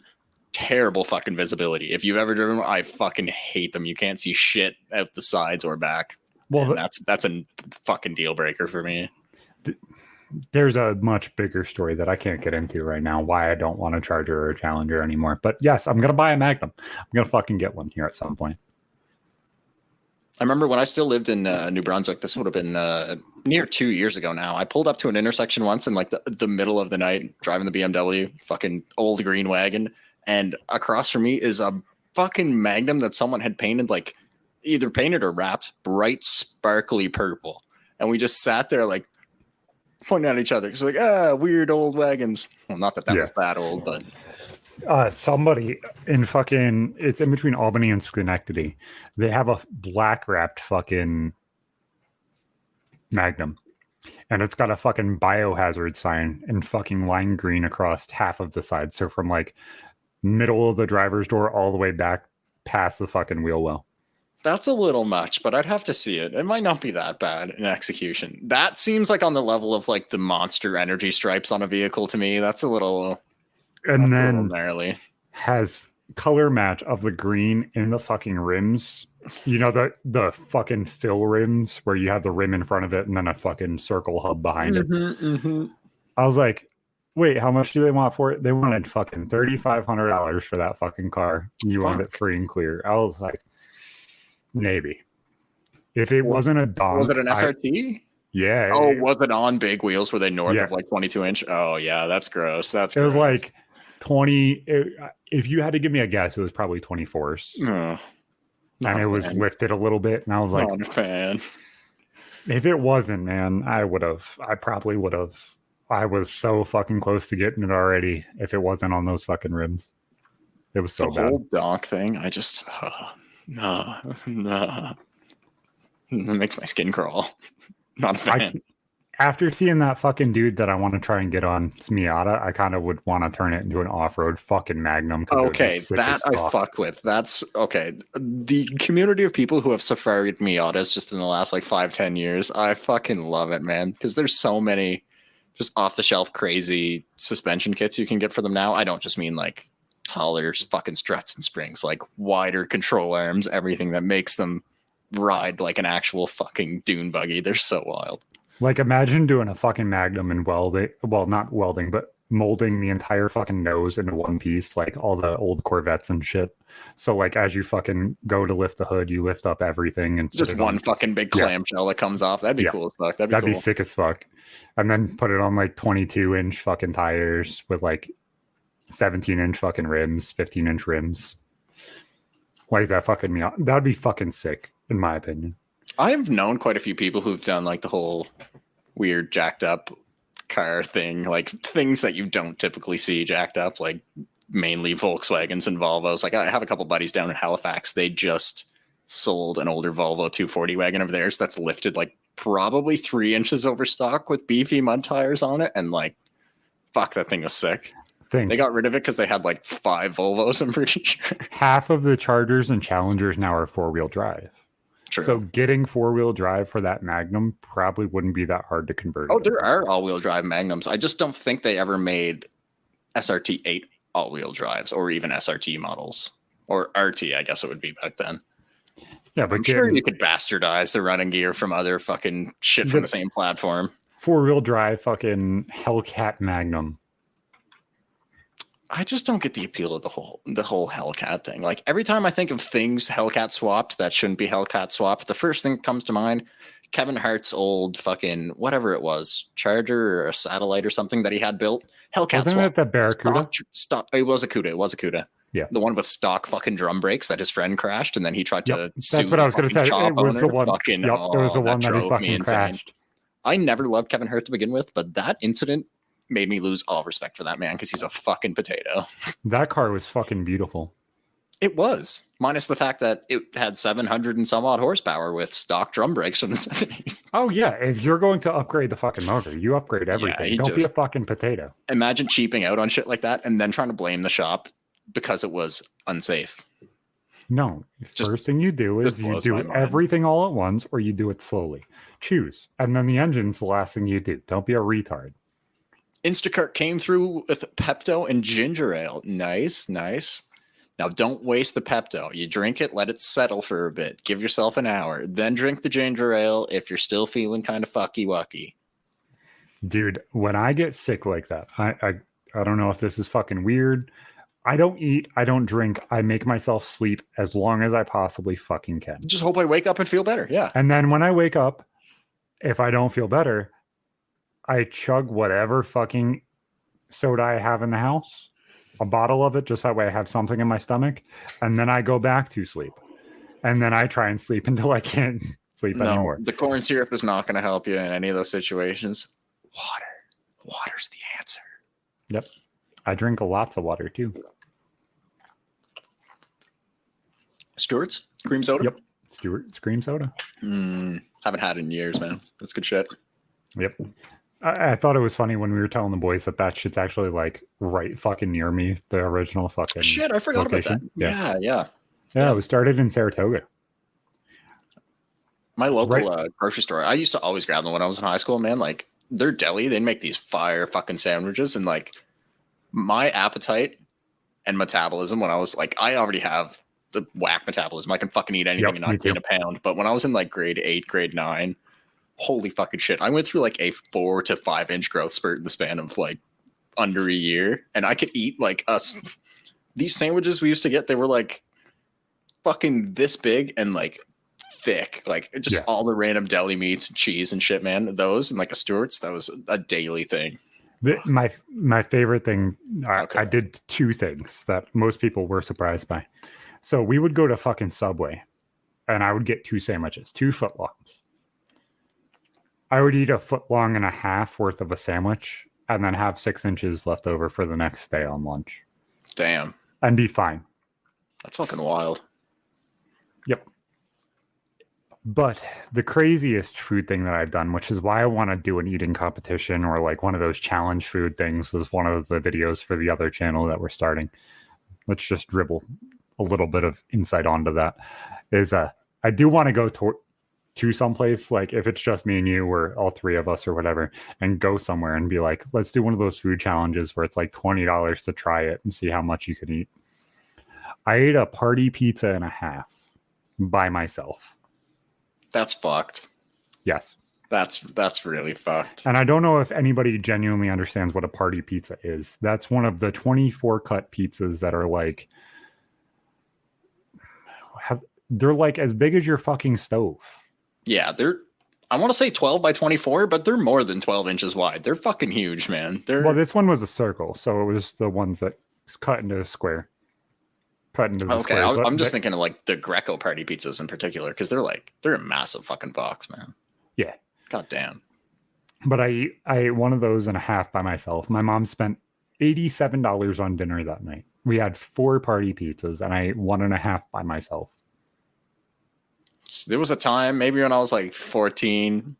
Terrible fucking visibility. If you've ever driven them, I fucking hate them. You can't see shit out the sides or back. Well, that's a fucking deal breaker for me. There's a much bigger story that I can't get into right now, why I don't want a Charger or a Challenger anymore. But yes, I'm going to buy a Magnum. I'm going to fucking get one here at some point. I remember when I still lived in New Brunswick, this would have been near 2 years ago now. I pulled up to an intersection once in the middle of the night, driving the BMW, fucking old green wagon. And across from me is a fucking Magnum that someone had painted, either painted or wrapped bright, sparkly purple. And we just sat there pointing at each other. Because weird old wagons. Well, not that was that old, but... somebody in it's in between Albany and Schenectady. They have a black wrapped fucking Magnum, and it's got a fucking biohazard sign in fucking lime green across half of the side. So from middle of the driver's door all the way back past the fucking wheel well. That's a little much, but I'd have to see it. It might not be that bad in execution. That seems on the level of the Monster Energy stripes on a vehicle to me. That's a little... And then has color match of the green in the fucking rims. You know, the fucking fill rims where you have the rim in front of it and then a fucking circle hub behind it. Mm-hmm. I was like, wait, how much do they want for it? They wanted fucking $3,500 for that fucking car. You want it free and clear. I was like, maybe. If it wasn't a donk, was it an SRT? Yeah. Oh, was it on big wheels? Were they north of 22 inch? Oh yeah, that's gross. It was 20. If you had to give me a guess, it was probably 24s. And it was lifted a little bit, and I was like, not a fan. If it wasn't, man, I probably would have. I was so fucking close to getting it already. If it wasn't on those fucking rims, it was so bad. The whole donk thing, I just no. It makes my skin crawl. Not a fan. After seeing that fucking dude that I want to try and get on Miata, I kind of would want to turn it into an off-road fucking Magnum. Okay, that I fuck with. That's okay. The community of people who have safaried Miatas just in the last 5-10 years, I fucking love it, man. Because there's so many just off-the-shelf crazy suspension kits you can get for them now. I don't just mean taller fucking struts and springs, wider control arms, everything that makes them ride like an actual fucking dune buggy. They're so wild. Imagine doing a fucking Magnum and not welding, but molding the entire fucking nose into one piece, all the old Corvettes and shit. So as you fucking go to lift the hood, you lift up everything and just one fucking big clamshell that comes off. That'd be cool as fuck. That'd be sick as fuck. And then put it on 22-inch fucking tires with 17-inch fucking rims, 15-inch rims. That fucking that'd be fucking sick, in my opinion. I've known quite a few people who've done the whole weird jacked up car thing, things that you don't typically see jacked up, mainly Volkswagens and Volvos. I have a couple buddies down in Halifax. They just sold an older Volvo 240 wagon of theirs that's lifted probably 3 inches over stock with beefy mud tires on it. And fuck, that thing was sick. They got rid of it because they had 5 Volvos, I'm pretty sure. Half of the Chargers and Challengers now are 4-wheel drive. True. So getting 4-wheel drive for that Magnum probably wouldn't be that hard to convert. Oh, there are all-wheel drive Magnums. I just don't think they ever made SRT 8 all-wheel drives or even SRT models. Or RT, I guess it would be back then. Yeah, but I'm sure you could bastardize the running gear from other fucking shit from the same platform. 4-wheel drive fucking Hellcat Magnum. I just don't get the appeal of the whole Hellcat thing. Every time I think of things Hellcat swapped that shouldn't be Hellcat swapped, the first thing that comes to mind, Kevin Hart's old fucking whatever it was, Charger or a satellite or something that he had built. Hellcat Wasn't it the Barracuda? It was a CUDA. It was a CUDA. Yeah. The one with stock fucking drum brakes that his friend crashed, and then he tried to sue That's what I was going to say. It was the one. Fucking, it was the one that he fucking crashed. I never loved Kevin Hart to begin with, but that incident made me lose all respect for that man because he's a fucking potato. That car was fucking beautiful. It was, minus the fact that it had 700 and some odd horsepower with stock drum brakes from the 70s. Oh, yeah. If you're going to upgrade the fucking motor, you upgrade everything. Yeah, Don't be a fucking potato. Imagine cheaping out on shit like that and then trying to blame the shop because it was unsafe. No. First thing you do is you do everything all at once or you do it slowly. Choose. And then the engine's the last thing you do. Don't be a retard. Instacart came through with Pepto and ginger ale. Nice, nice. Now, don't waste the Pepto. You drink it, let it settle for a bit. Give yourself an hour. Then drink the ginger ale if you're still feeling kind of fucky-wucky. Dude, when I get sick like that, I don't know if this is fucking weird. I don't eat. I don't drink. I make myself sleep as long as I possibly fucking can. Just hope I wake up and feel better. Yeah. And then when I wake up, if I don't feel better, I chug whatever fucking soda I have in the house. A bottle of it, just that way I have something in my stomach, and then I go back to sleep, and then I try and sleep until I can't sleep anymore. The corn syrup is not going to help you in any of those situations. Water's the answer. Yep, I drink lots of water too. Stewart's cream soda. Yep, Stewart's cream soda. Haven't had it in years, man. That's good shit. Yep. I thought it was funny when we were telling the boys that shit's actually like right fucking near me, the original fucking shit. I forgot location. About that. Yeah. It was started in Saratoga. My local grocery store. I used to always grab them when I was in high school, man. Like their deli, they make these fire fucking sandwiches, and like my appetite and metabolism when I was like, I already have the whack metabolism. I can fucking eat anything and not gain a pound. But when I was in like grade 8, grade 9. Holy fucking shit. I went through like a 4 to 5 inch growth spurt in the span of like under a year. And I could eat like these sandwiches we used to get. They were like fucking this big and like thick, like just all the random deli meats and cheese and shit, man. Those and like a Stewart's, that was a daily thing. My favorite thing, I did 2 things that most people were surprised by. So we would go to fucking Subway and I would get 2 sandwiches, 2 footlongs. I would eat a 1.5 foot worth of a sandwich and then have 6 inches left over for the next day on lunch. Damn. And be fine. That's fucking wild. Yep. But the craziest food thing that I've done, which is why I want to do an eating competition or like one of those challenge food things, was one of the videos for the other channel that we're starting. Let's just dribble a little bit of insight onto that. Is I do want to go to someplace, like if it's just me and you or all 3 of us or whatever, and go somewhere and be like, let's do one of those food challenges where it's like $20 to try it and see how much you can eat. I ate a party pizza and a half by myself. That's fucked. Yes. That's really fucked. And I don't know if anybody genuinely understands what a party pizza is. That's one of the 24 cut pizzas that are like, they're like as big as your fucking stove. Yeah, I want to say 12 by 24, but they're more than 12 inches wide. They're fucking huge, man. Well, this one was a circle, so it was the ones that cut into a square. Cut into the square. Okay, I'm just thinking of like the Greco party pizzas in particular, because they're a massive fucking box, man. Yeah. God damn. But I ate one of those and a half by myself. My mom spent $87 on dinner that night. We had 4 party pizzas, and I ate 1.5 by myself. There was a time, maybe when I was like 14,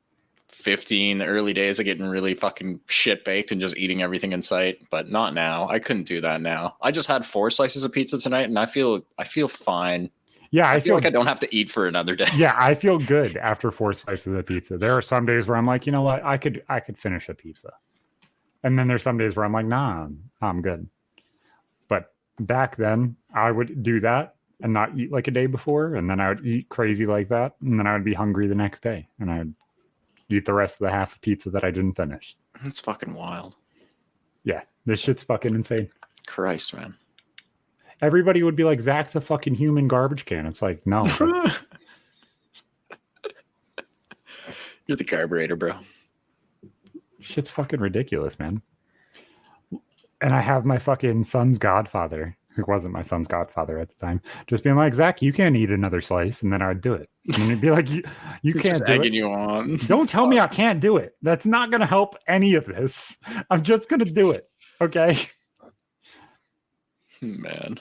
15, the early days of getting really fucking shit baked and just eating everything in sight, but not now. I couldn't do that now. I just had 4 slices of pizza tonight, and I feel fine. Yeah, I feel like I don't have to eat for another day. Yeah, I feel good after 4 slices of pizza. There are some days where I'm like, you know what, I could finish a pizza, and then there's some days where I'm like, nah, I'm good. But back then, I would do that and not eat like a day before, and then I would eat crazy like that, and then I would be hungry the next day, and I would eat the rest of the half of pizza that I didn't finish. That's fucking wild. Yeah, this shit's fucking insane. Christ, man. Everybody would be like, Zach's a fucking human garbage can. It's like, no. You're the carburetor, bro. Shit's fucking ridiculous, man. And I have my fucking son's godfather, who wasn't my son's godfather at the time, just being like, Zach, you can't eat another slice. And then I'd do it. And he'd be like, you He's can't just do egging it. you on. Don't tell me I can't do it. That's not going to help any of this. I'm just going to do it. Okay. Man.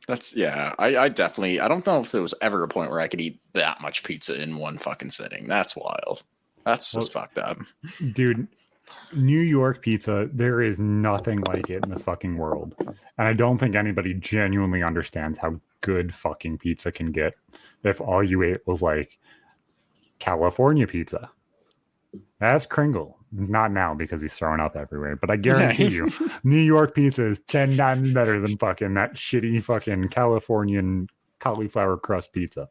That's, yeah, I definitely, I don't know if there was ever a point where I could eat that much pizza in one fucking sitting. That's wild. That's just fucked up. Dude, New York pizza, there is nothing like it in the fucking world. And I don't think anybody genuinely understands how good fucking pizza can get if all you ate was like California pizza. That's Kringle. Not now because he's throwing up everywhere, but I guarantee you, New York pizza is 10 times better than fucking that shitty fucking Californian cauliflower crust pizza.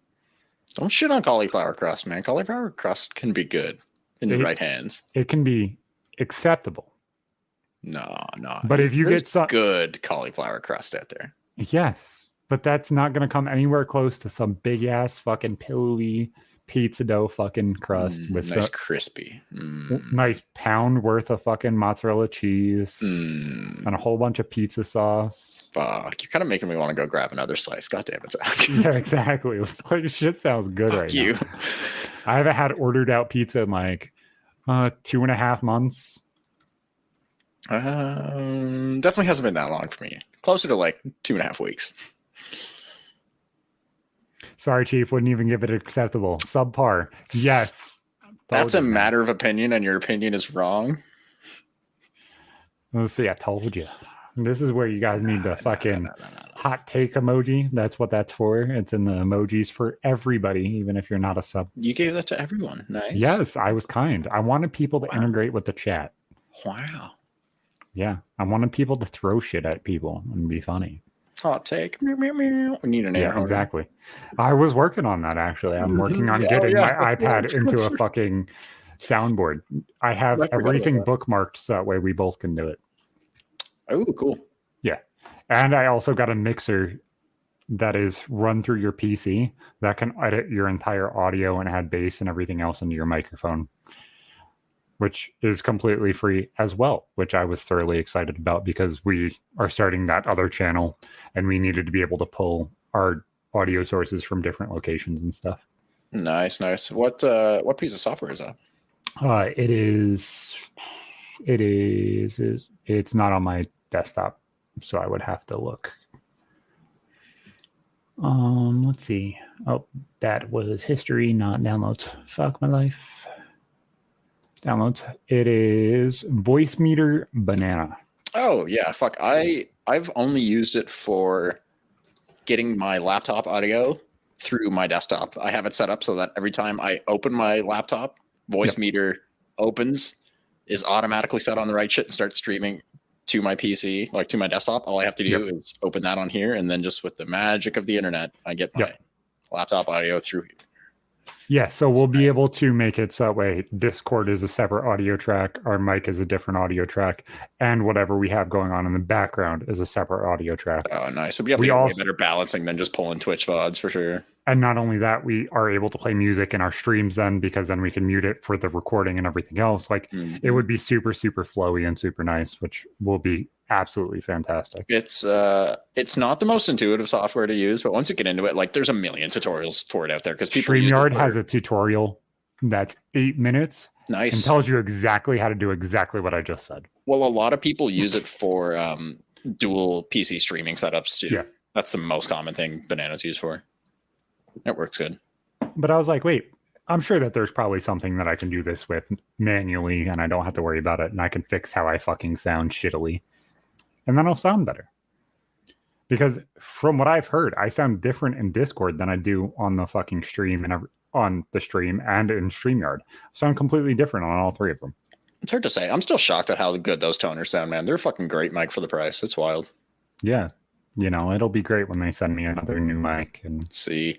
Don't shit on cauliflower crust, man. Cauliflower crust can be good in the right hands. It can be acceptable. No. But if you get some good cauliflower crust out there. Yes, but that's not going to come anywhere close to some big ass fucking pillowy pizza dough fucking crust with nice crispy, nice pound worth of fucking mozzarella cheese and a whole bunch of pizza sauce. Fuck, you're kind of making me want to go grab another slice. God damn it, Zach. Yeah, exactly. Like, shit sounds good. Fuck right you. Now. I haven't had ordered out pizza in like 2.5 months. Definitely hasn't been that long for me. Closer to like 2.5 weeks. Sorry, Chief, wouldn't even give it acceptable. Subpar. Yes. That's a matter of opinion, and your opinion is wrong. Let's see, I told you. This is where you guys need the fucking hot take emoji. That's what that's for. It's in the emojis for everybody, even if you're not a sub. You gave that to everyone. Nice. Yes, I was kind. I wanted people to integrate with the chat. Wow. Yeah, I wanted people to throw shit at people and be funny. Hot take. We need an air horn. Exactly. I was working on that, actually. I'm working on getting my iPad into a fucking soundboard. I have everything bookmarked so that way we both can do it. Oh, cool. Yeah. And I also got a mixer that is run through your PC that can edit your entire audio and add bass and everything else into your microphone, which is completely free as well, which I was thoroughly excited about because we are starting that other channel and we needed to be able to pull our audio sources from different locations and stuff. Nice. What piece of software is that? It's not on my desktop, so I would have to look. Let's see. Oh, that was history, not downloads. Fuck my life. Downloads. It is Voice Meter Banana. Oh yeah, fuck. I've only used it for getting my laptop audio through my desktop. I have it set up so that every time I open my laptop, Voice Meter opens, is automatically set on the right shit and starts streaming to my PC, like to my desktop. All I have to do is open that on here, and then just with the magic of the internet, I get my laptop audio through here. Yeah, so we'll be able to make it so that way Discord is a separate audio track, our mic is a different audio track, and whatever we have going on in the background is a separate audio track. Oh, nice. So we have to get better balancing than just pulling Twitch VODs for sure. And not only that, we are able to play music in our streams then, because then we can mute it for the recording and everything else. Like, it would be super, super flowy and super nice, which will be absolutely fantastic. It's not the most intuitive software to use, but once you get into it, like there's a million tutorials for it out there because people StreamYard has a tutorial that's 8 minutes. Nice. And tells you exactly how to do exactly what I just said. Well, a lot of people use it for dual PC streaming setups too. Yeah. That's the most common thing Banana's used for. It works good. But I was like, wait, I'm sure that there's probably something that I can do this with manually and I don't have to worry about it and I can fix how I fucking sound shittily. And then I'll sound better. Because from what I've heard, I sound different in Discord than I do on the fucking stream and on the stream and in StreamYard. I sound completely different on all three of them. It's hard to say. I'm still shocked at how good those toners sound, man. They're a fucking great mic for the price. It's wild. Yeah. You know, it'll be great when they send me another new mic and see.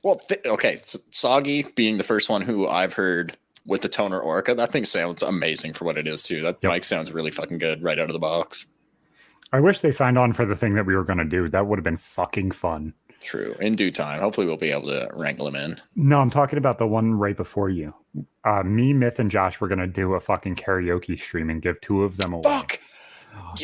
Well, okay. Soggy being the first one who I've heard with the toner Orca, that thing sounds amazing for what it is too. That mic sounds really fucking good right out of the box. I wish they signed on for the thing that we were going to do. That would have been fucking fun. True. In due time. Hopefully we'll be able to wrangle them in. No, I'm talking about the one right before you. Me, Myth, and Josh were gonna do a fucking karaoke stream and give 2 of them away. Fuck.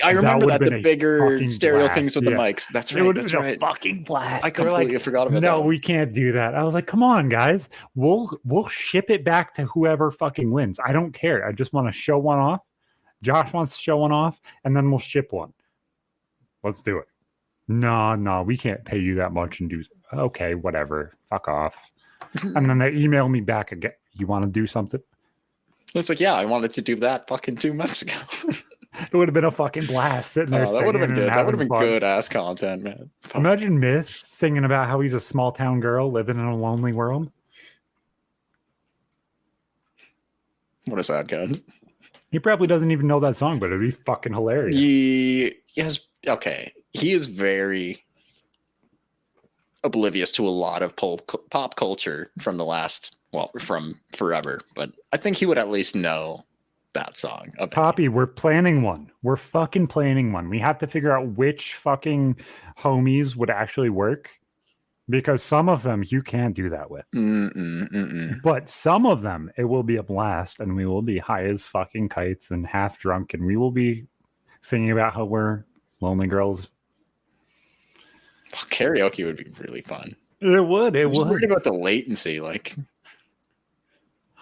I remember would've that, been the a bigger fucking stereo blast. things with the Yeah. mics. That's It right. would have That's been right. a fucking blast. I They're completely like, forgot about no, that. we can't do that. I was like, come on, guys. We'll ship it back to whoever fucking wins. I don't care. I just want to show one off. Josh wants to show one off, and then we'll ship one. Let's do it. No, we can't pay you that much and do. Okay, whatever. Fuck off. And then they email me back again. You want to do something? It's like, yeah, I wanted to do that fucking 2 months ago. It would have been a fucking blast sitting there. That would have been singing and good. That would have having been fun. good ass content, man. Fuck. Imagine Myth singing about how he's a small town girl living in a lonely world. What a sad cunt. He probably doesn't even know that song, but it'd be fucking hilarious. He okay. He is very oblivious to a lot of pop culture from the last, well, from forever. But I think he would at least know that song. Poppy, we're planning one. We're fucking planning one. We have to figure out which fucking homies would actually work. Because some of them you can't do that with. But some of them, it will be a blast, and we will be high as fucking kites and half drunk, and we will be singing about how we're lonely girls. Karaoke would be really fun. It would. It would. Worried about the latency. Like,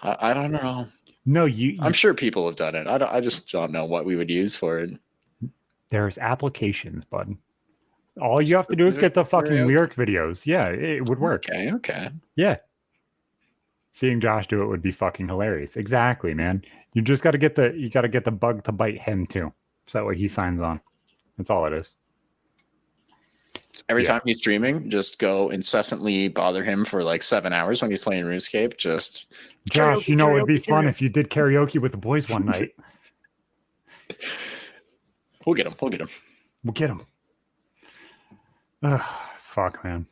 I don't know. No, I'm sure people have done it. I just don't know what we would use for it. There's applications, bud. All you have to do is get the fucking lyric videos. Yeah, it would work. Okay. Yeah. Seeing Josh do it would be fucking hilarious. Exactly, man. You just got to get the bug to bite him too. So that way he signs on. That's all it is. Every time he's streaming, just go incessantly bother him for like 7 hours when he's playing RuneScape. Just Josh, it'd be fun if you did karaoke with the boys one night. We'll get him. We'll get him. Fuck, man.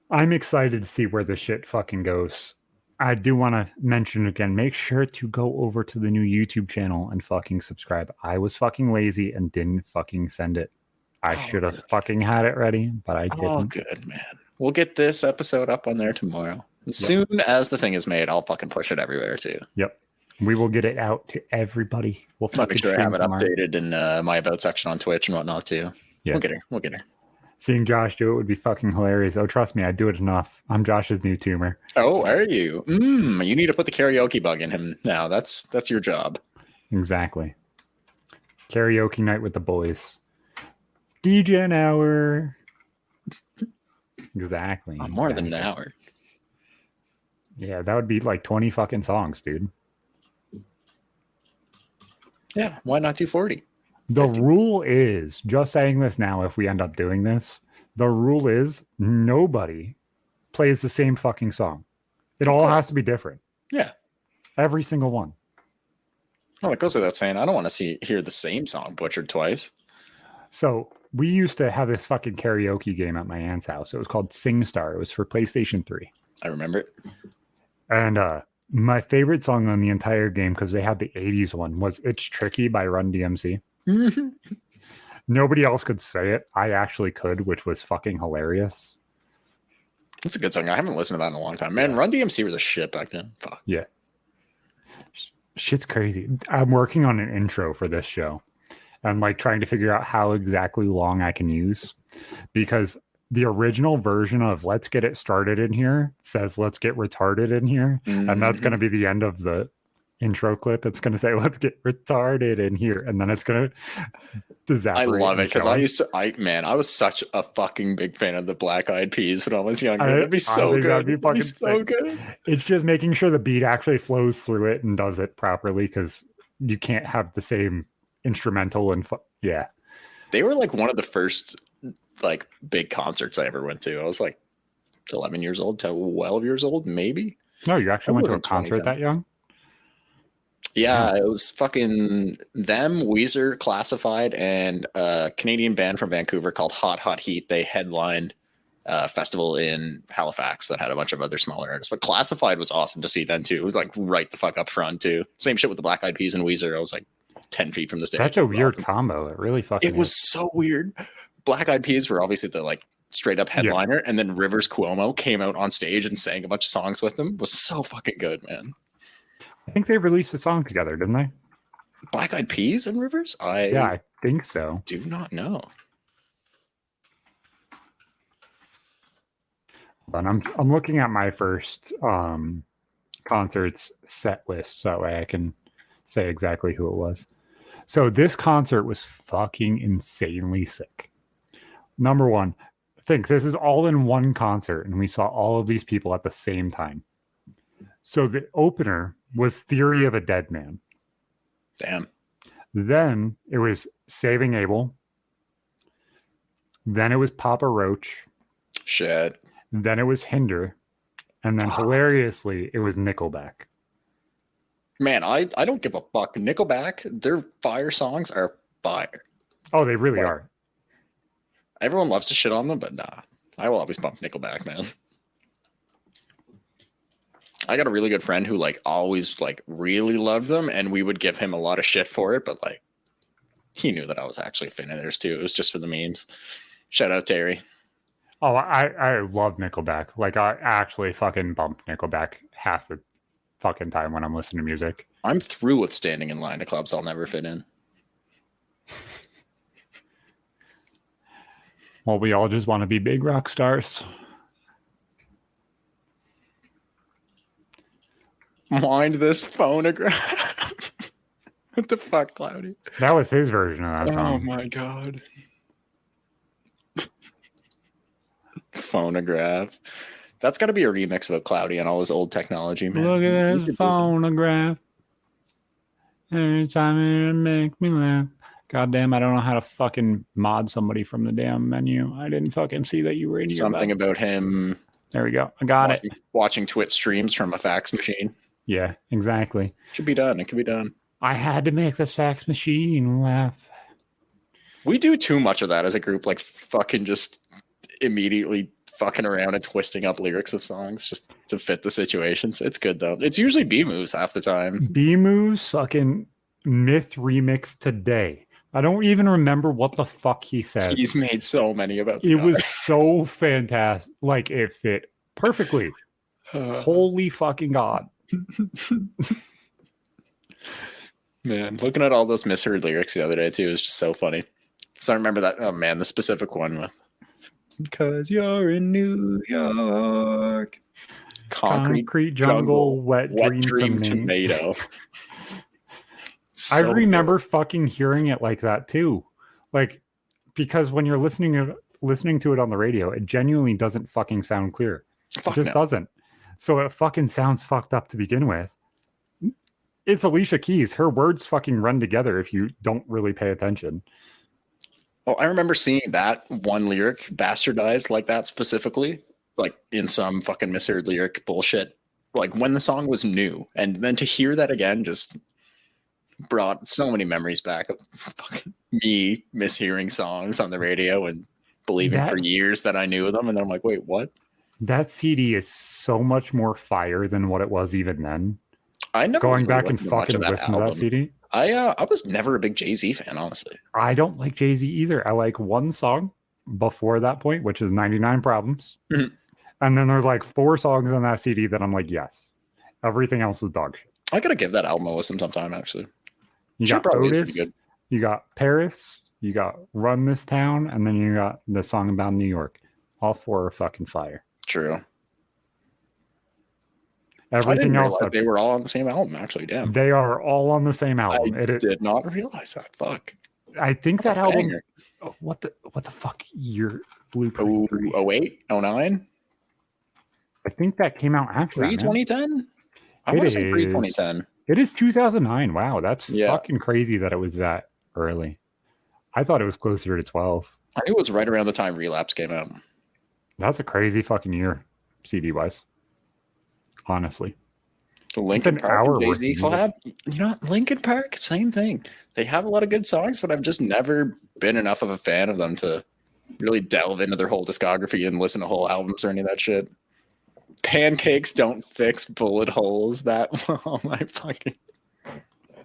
I'm excited to see where this shit fucking goes. I do want to mention again, make sure to go over to the new YouTube channel and fucking subscribe. I was fucking lazy and didn't fucking send it. I should have fucking had it ready, but I didn't. Oh, good, man. We'll get this episode up on there tomorrow. As soon as the thing is made, I'll fucking push it everywhere too. Yep. We will get it out to everybody. We'll make sure I have it updated in my about section on Twitch and whatnot too. Yeah. We'll get her. Seeing Josh do it would be fucking hilarious. Oh, trust me, I do it enough. I'm Josh's new tuner. Oh, are you? You need to put the karaoke bug in him now. That's your job. Exactly. Karaoke night with the boys. DJ an hour. Exactly. More than an hour. Yeah, that would be like 20 fucking songs, dude. Yeah, why not 240? The 50. Rule is, just saying this now, if we end up doing this, the rule is nobody plays the same fucking song. It all has to be different. Yeah. Every single one. Well, it goes without saying, I don't want to hear the same song butchered twice. So we used to have this fucking karaoke game at my aunt's house. It was called SingStar. It was for PlayStation 3. I remember it. And my favorite song on the entire game, because they had the 80s one, was It's Tricky by Run DMC. Nobody else could say it. I actually could, which was fucking hilarious. That's a good song. I haven't listened to that in a long time. Man, Run DMC was a shit back then. Fuck. Yeah. Shit's crazy. I'm working on an intro for this show. I'm like trying to figure out how exactly long I can use, because the original version of Let's Get It Started in Here says Let's Get Retarded in Here. And that's going to be the end of the intro clip. It's going to say Let's Get Retarded in Here. And then it's going to I love it, because I was such a fucking big fan of the Black Eyed Peas when I was younger. That'd be so good. That'd be so good. It's just making sure the beat actually flows through it and does it properly, because you can't have the same instrumental and yeah. They were like one of the first like big concerts I ever went to. I was like 11 years old, 12 years old, maybe. No, you actually went to a concert that young? Yeah, it was fucking them, Weezer, Classified, and a Canadian band from Vancouver called Hot Hot Heat. They headlined a festival in Halifax that had a bunch of other smaller artists. But Classified was awesome to see then too. It was like right the fuck up front too. Same shit with the Black Eyed Peas and Weezer. I was like 10 feet from the stage. That's a weird combo. It really fucking was so weird. Black Eyed Peas were obviously the like straight up headliner, and then Rivers Cuomo came out on stage and sang a bunch of songs with him. Was so fucking good, man. I think they released a song together, didn't they? Black Eyed Peas and Rivers? I think so. Do not know. But I'm looking at my first concerts set list so that way I can say exactly who it was. So this concert was fucking insanely sick. Number one, think this is all in one concert, and we saw all of these people at the same time. So the opener was Theory of a Dead Man. Damn. Then it was Saving Abel. Then it was Papa Roach. Shit. Then it was Hinder. And then hilariously, it was Nickelback. Man, I don't give a fuck. Nickelback, their fire songs are fire. Oh, they really are. Everyone loves to shit on them, but nah. I will always bump Nickelback, man. I got a really good friend who like always like really loved them, and we would give him a lot of shit for it, but like he knew that I was actually a fan of theirs too. It was just for the memes. Shout out Terry. Oh, I love Nickelback. Like I actually fucking bump Nickelback half the fucking time when I'm listening to music. I'm through with standing in line to clubs I'll never fit in. Well, we all just want to be big rock stars. Mind this phonograph. What the fuck, Cloudy? That was his version of that song. Oh my god. Phonograph. That's got to be a remix of a Cloudy and all his old technology, man. Look at this phonograph. Every time it makes me laugh. God damn, I don't know how to fucking mod somebody from the damn menu. I didn't fucking see that you were in here. Something about him. There we go. I got it. Watching Twitch streams from a fax machine. Yeah, exactly. Should be done. It could be done. I had to make this fax machine laugh. We do too much of that as a group, like fucking just immediately fucking around and twisting up lyrics of songs just to fit the situations. It's good though. It's usually B moves half the time. B moves fucking Myth remix today. I don't even remember what the fuck he said. He's made so many about it was so fantastic. Like it fit perfectly. Holy fucking God. Man, looking at all those misheard lyrics the other day too is just so funny. So I remember that. Oh man, the specific one with "Because you're in New York, concrete jungle, wet dream tomato." So I remember good. Fucking hearing it like that too, like because when you're listening to it on the radio, it genuinely doesn't fucking sound clear. It just doesn't. So it fucking sounds fucked up to begin with. It's Alicia Keys. Her words fucking run together if you don't really pay attention. Oh, I remember seeing that one lyric bastardized like that specifically, like in some fucking misheard lyric bullshit, like when the song was new. And then to hear that again just brought so many memories back of fucking me mishearing songs on the radio and believing for years that I knew them. And then I'm like, wait, what? That CD is so much more fire than what it was even then. I never going back and fucking listen to that CD. I was never a big Jay-Z fan, honestly. I don't like Jay-Z either. I like one song before that point, which is 99 Problems. Mm-hmm. And then there's like 4 songs on that CD that I'm like, yes. Everything else is dog shit. I gotta give that album a listen sometime, actually. You got Otis, you got Paris, you got Run This Town, and then you got the song about New York. All 4 are fucking fire. True. Everything else, they were all on the same album. Actually, damn, they are all on the same album. I did not realize that. Fuck. I think that album. What the fuck year? Blueprint. 08, 09? I think that came out after pre-2010. I want to say pre-2010. It is 2009. Wow, that's fucking crazy that it was that early. I thought it was closer to 12. I knew it was right around the time Relapse came out. That's a crazy fucking year, CD wise. Honestly, the Linkin Park and Jay-Z collab. You know, Linkin Park, same thing. They have a lot of good songs, but I've just never been enough of a fan of them to really delve into their whole discography and listen to whole albums or any of that shit. Pancakes don't fix bullet holes. That oh my fucking.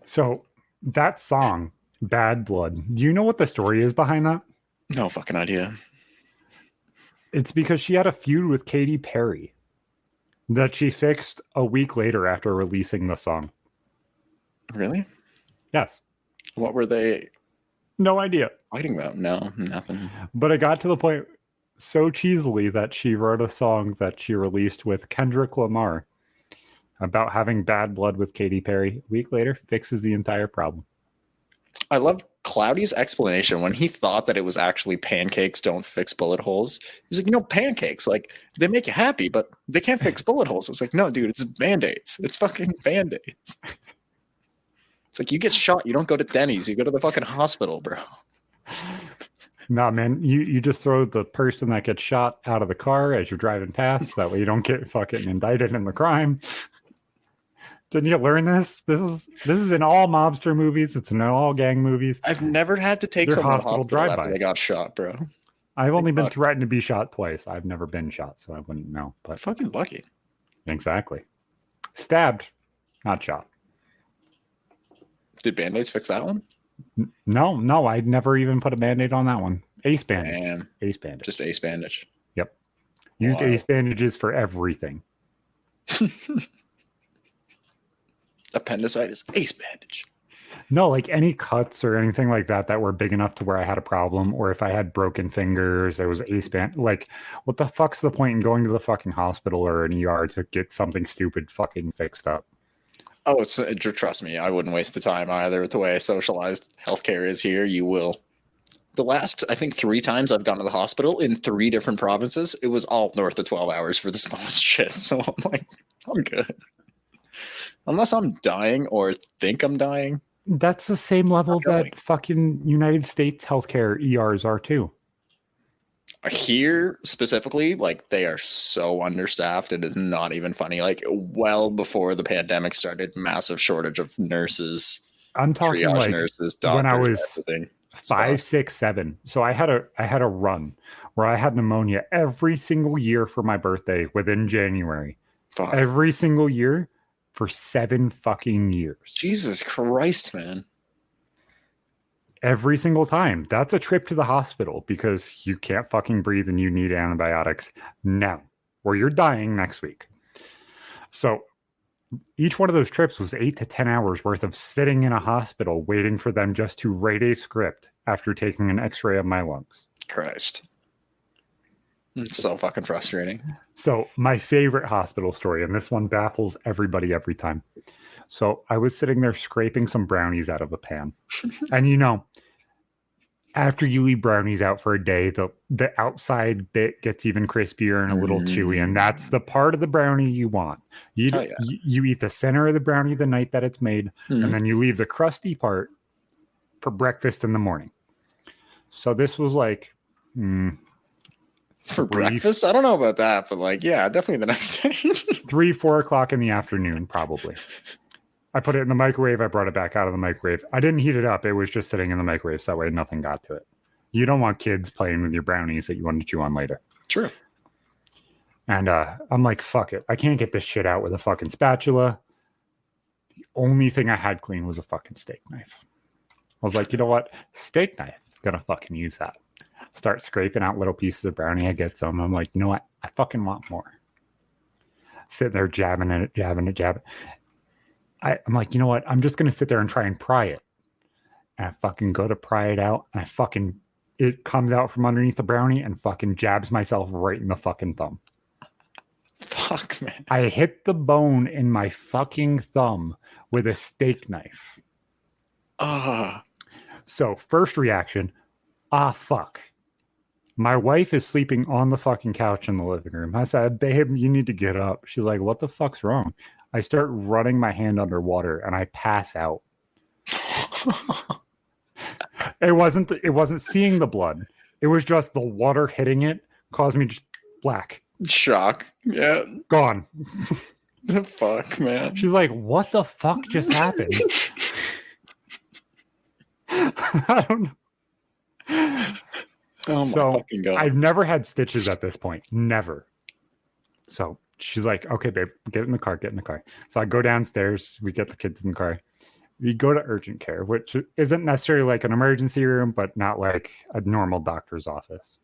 So that song, Bad Blood. Do you know what the story is behind that? No fucking idea. It's because she had a feud with Katy Perry that she fixed a week later after releasing the song. Really? Yes. What were they No idea. fighting about? No, nothing. But it got to the point so cheesily that she wrote a song that she released with Kendrick Lamar about having bad blood with Katy Perry. A week later, fixes the entire problem. I love Cloudy's explanation when he thought that it was actually pancakes don't fix bullet holes. He's like, pancakes, like, they make you happy, but they can't fix bullet holes. I was like, no, dude, it's Band-Aids. It's fucking Band-Aids. It's like, you get shot, you don't go to Denny's, you go to the fucking hospital, bro. Nah, man, you just throw the person that gets shot out of the car as you're driving past. That way you don't get fucking indicted in the crime. Didn't you learn this? This is in all mobster movies. It's in all gang movies. I've never had to take someone to the hospital after they got shot, bro. I've only been threatened to be shot twice. I've never been shot, so I wouldn't know. But fucking lucky. Exactly. Stabbed, not shot. Did Band-Aids fix that one? No, I'd never even put a Band-Aid on that one. Ace bandage. Damn. Ace bandage. Just ace bandage. Yep. Used ace bandages for everything. Appendicitis, ace bandage. No, like any cuts or anything like that were big enough to where I had a problem, or if I had broken fingers, there was ace band. Like, what the fuck's the point in going to the fucking hospital or an ER to get something stupid fucking fixed up? Oh, trust me, I wouldn't waste the time either. With the way socialized healthcare is here, you will. The last, I think, 3 times I've gone to the hospital in 3 different provinces, it was all north of 12 hours for the smallest shit. So I'm like, I'm good. Unless I'm dying or think I'm dying. That's the same level that fucking United States healthcare ERs are too. Here specifically, like, they are so understaffed. It is not even funny. Like, well before the pandemic started, massive shortage of nurses. I'm talking triage like nurses, doctors, when I was everything. 5, 6, 7. So I had a run where I had pneumonia every single year for my birthday within January. Fuck. Every single year for 7 fucking years. Jesus Christ, man. Every single time. That's a trip to the hospital because you can't fucking breathe and you need antibiotics now, or you're dying next week. So each one of those trips was 8 to 10 hours worth of sitting in a hospital waiting for them just to write a script after taking an x-ray of my lungs. Christ. It's so fucking frustrating. So my favorite hospital story, and this one baffles everybody every time. So I was sitting there scraping some brownies out of a pan. And after you leave brownies out for a day, the outside bit gets even crispier and a little chewy. And that's the part of the brownie you want. You eat the center of the brownie the night that it's made, and then you leave the crusty part for breakfast in the morning. So this was like... for breakfast? I don't know about that, but definitely the next day. 3, 4 o'clock in the afternoon, probably. I put it in the microwave. I brought it back out of the microwave. I didn't heat it up. It was just sitting in the microwave, so that way nothing got to it. You don't want kids playing with your brownies that you want to chew on later. True. And I'm like, fuck it. I can't get this shit out with a fucking spatula. The only thing I had clean was a fucking steak knife. I was like, you know what? Steak knife. Gonna fucking use that. Start scraping out little pieces of brownie. I get some. I'm like, you know what? I fucking want more. Sitting there jabbing it. I'm like, you know what? I'm just going to sit there and try and pry it. And I fucking go to pry it out. And it comes out from underneath the brownie and fucking jabs myself right in the fucking thumb. Fuck, man. I hit the bone in my fucking thumb with a steak knife. So first reaction, fuck. My wife is sleeping on the fucking couch in the living room. I said, babe, you need to get up. She's like, what the fuck's wrong? I start running my hand underwater and I pass out. It wasn't seeing the blood. It was just the water hitting it caused me just black. Shock. Yeah. Gone. The fuck, man. She's like, what the fuck just happened? I don't know. Oh my fucking God. I've never had stitches at this point. Never. So she's like, okay, babe, get in the car. So I go downstairs. We get the kids in the car. We go to urgent care, which isn't necessarily like an emergency room, but not like a normal doctor's office.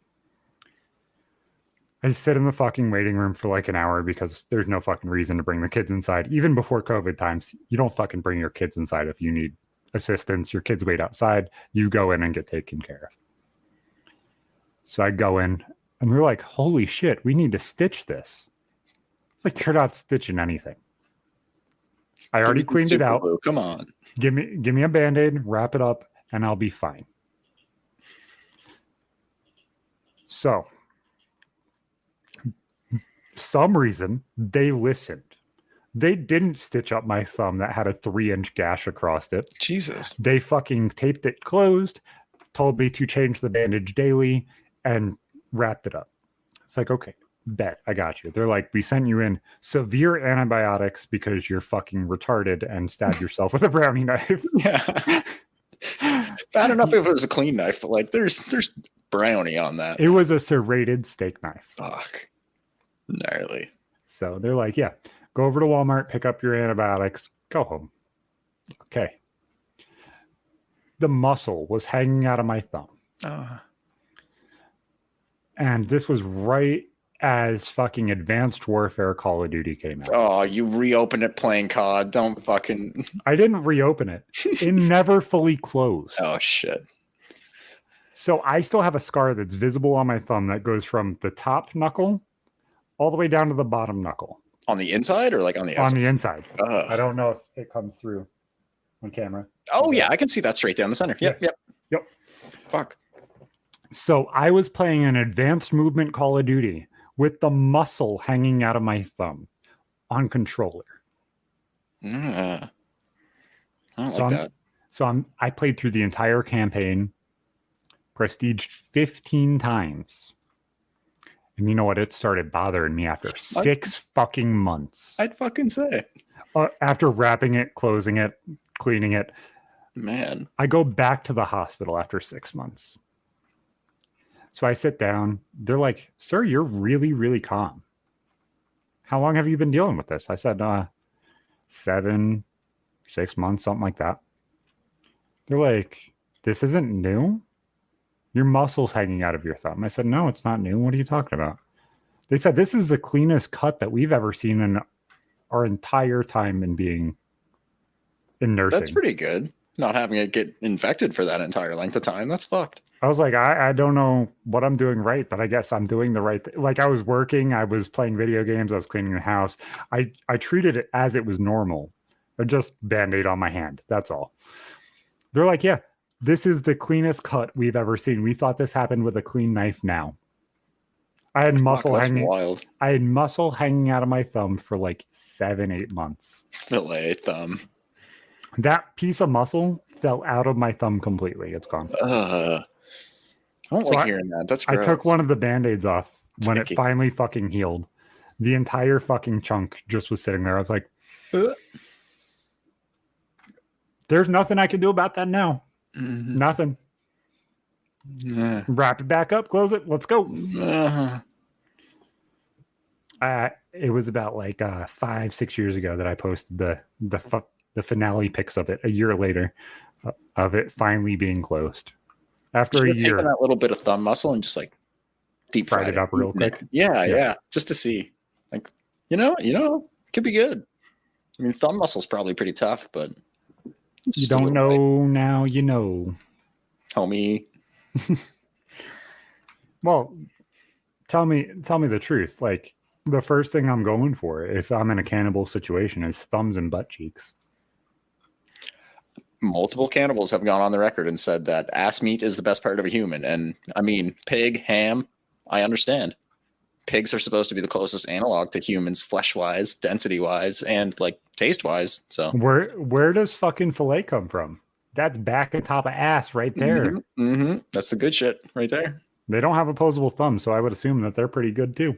I sit in the fucking waiting room for like an hour because there's no fucking reason to bring the kids inside. Even before COVID times, you don't fucking bring your kids inside if you need assistance. Your kids wait outside. You go in and get taken care of. So I go in and they're like, holy shit, we need to stitch this. Like, you're not stitching anything. I already cleaned it out. Glue. Come on. Give me a Band-Aid, wrap it up, and I'll be fine. So, some reason, they listened. They didn't stitch up my thumb that had a 3-inch gash across it. Jesus. They fucking taped it closed, told me to change the bandage daily, and wrapped it up. It's like, okay, bet, I got you. They're like, we sent you in severe antibiotics because you're fucking retarded and stabbed yourself with a brownie knife. Yeah. Bad enough if it was a clean knife, but like there's brownie on that. It was a serrated steak knife. Fuck. Gnarly. So they're like, yeah, go over to Walmart, pick up your antibiotics, go home. Okay. The muscle was hanging out of my thumb. And this was right as fucking Advanced Warfare Call of Duty came out. Oh, you reopened it playing COD. Don't fucking... I didn't reopen it. It never fully closed. Oh, shit. So I still have a scar that's visible on my thumb that goes from the top knuckle all the way down to the bottom knuckle. On the inside or like on the outside? On the inside. I don't know if it comes through on camera. Oh, yeah. I can see that straight down the center. Yep. Fuck. So I was playing an advanced movement Call of Duty with the muscle hanging out of my thumb on controller. I don't like that. So I played through the entire campaign, prestiged 15 times. And you know what? It started bothering me after 6 fucking months. I'd fucking say. After wrapping it, closing it, cleaning it. Man. I go back to the hospital after 6 months. So I sit down. They're like, sir, you're really, really calm. How long have you been dealing with this? I said, 7, 6 months, something like that. They're like, this isn't new? Your muscle's hanging out of your thumb. I said, no, it's not new. What are you talking about? They said, this is the cleanest cut that we've ever seen in our entire time in nursing. That's pretty good. Not having it get infected for that entire length of time. That's fucked. I was like, I don't know what I'm doing right, but I guess I'm doing the right thing. Like, I was working, I was playing video games, I was cleaning the house. I treated it as it was normal. I just Band-Aid on my hand. That's all. They're like, yeah, this is the cleanest cut we've ever seen. We thought this happened with a clean knife now. I had muscle hanging. Wild. I had muscle hanging out of my thumb for like 7-8 months. Fillet thumb. That piece of muscle fell out of my thumb completely. It's gone. I don't like hearing that. That's gross. I took one of the Band-Aids off when it finally fucking healed. The entire fucking chunk just was sitting there. I was like, there's nothing I can do about that now. Mm-hmm. Nothing. Wrap it back up, close it, let's go. It was about like 5-6 years ago that I posted the finale pics of it a year later of it finally being closed. After a year, that little bit of thumb muscle and just like deep fried it up real quick. Yeah, just to see, like, you know, it could be good. I mean, thumb muscle's probably pretty tough, but you don't know now, you know, homie. Well, tell me the truth. Like, the first thing I'm going for if I'm in a cannibal situation is thumbs and butt cheeks. Multiple cannibals have gone on the record and said that ass meat is the best part of a human. And I mean, pig, ham, I understand. Pigs are supposed to be the closest analog to humans, flesh-wise, density-wise, and like taste-wise. So where does fucking fillet come from? That's back and top of ass right there. That's the good shit right there. They don't have opposable thumbs, so I would assume that they're pretty good too,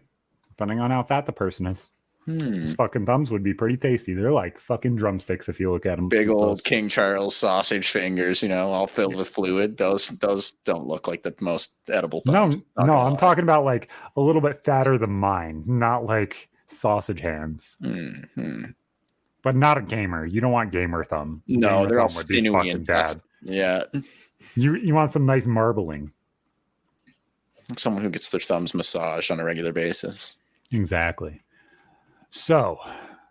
depending on how fat the person is. Those fucking thumbs would be pretty tasty. They're like fucking drumsticks if you look at them. Big old King Charles sausage fingers, all filled with fluid. Those don't look like the most edible thumbs. No, I'm talking about like a little bit fatter than mine, not like sausage hands. But not a gamer. You don't want gamer thumb. No, they're all sinewy and bad. Yeah. You want some nice marbling. Someone who gets their thumbs massaged on a regular basis. Exactly. So,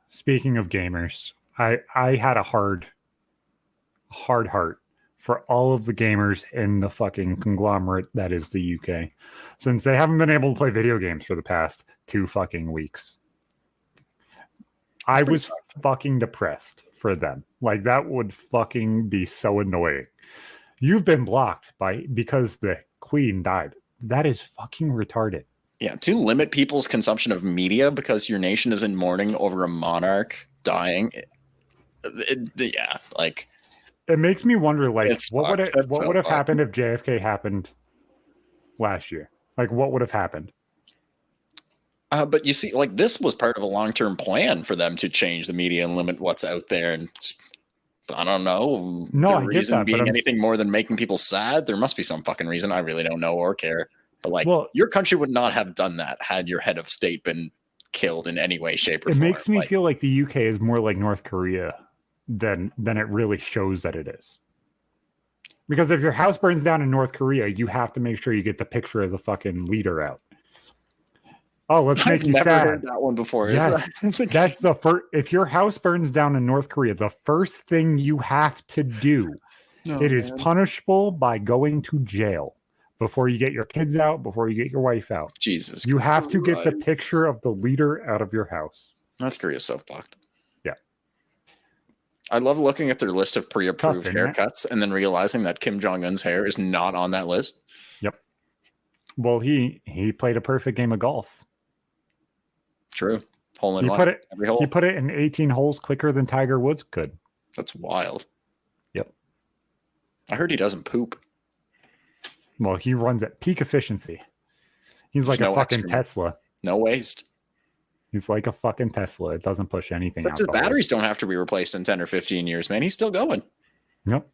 speaking of gamers, I had a hard heart for all of the gamers in the fucking conglomerate that is the UK, since they haven't been able to play video games for the past 2 fucking weeks. I was fucking depressed for them. Like, that would fucking be so annoying. You've been blocked because the queen died. That is fucking retarded. Yeah, to limit people's consumption of media because your nation is in mourning over a monarch dying. Yeah, like it makes me wonder, like, what would have happened if JFK happened last year? Like, what would have happened? But you see, like, this was part of a long-term plan for them to change the media and limit what's out there. And I don't know. No, the reason being anything more than making people sad. There must be some fucking reason. I really don't know or care. But like, your country would not have done that had your head of state been killed in any way, shape, or form. It makes me feel like the UK is more like North Korea than it really shows that it is. Because if your house burns down in North Korea, you have to make sure you get the picture of the fucking leader out. Oh, let's make you sad. I've never heard that one before. Yes, that's the first. If your house burns down in North Korea, the first thing you have to do, is punishable by going to jail. Before you get your kids out, before you get your wife out. Jesus. You have to get the picture of the leader out of your house. North Korea's so fucked. Yeah. I love looking at their list of pre-approved haircuts and then realizing that Kim Jong-un's hair is not on that list. Yep. Well, he played a perfect game of golf. True. Hole in one. Every hole. He put it in 18 holes quicker than Tiger Woods could. That's wild. Yep. I heard he doesn't poop. Well, he runs at peak efficiency. He's like a fucking Tesla. No waste. He's like a fucking Tesla. It doesn't push anything out. His batteries don't have to be replaced in 10 or 15 years, man. He's still going. Yep.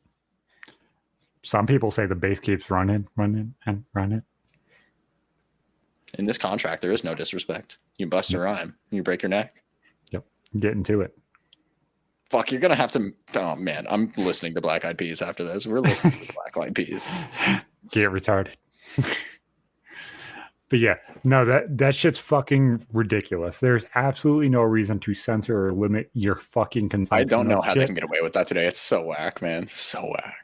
Some people say the base keeps running. In this contract, there is no disrespect. You bust a rhyme, you break your neck. Yep. Get into it. Fuck, you're going to have to... Oh, man. I'm listening to Black Eyed Peas after this. We're listening to Black Eyed Peas. Get retarded. But yeah, no, that shit's fucking ridiculous. There's absolutely no reason to censor or limit your fucking consumption. I don't know how they can get away with that today. It's so whack, man. So whack.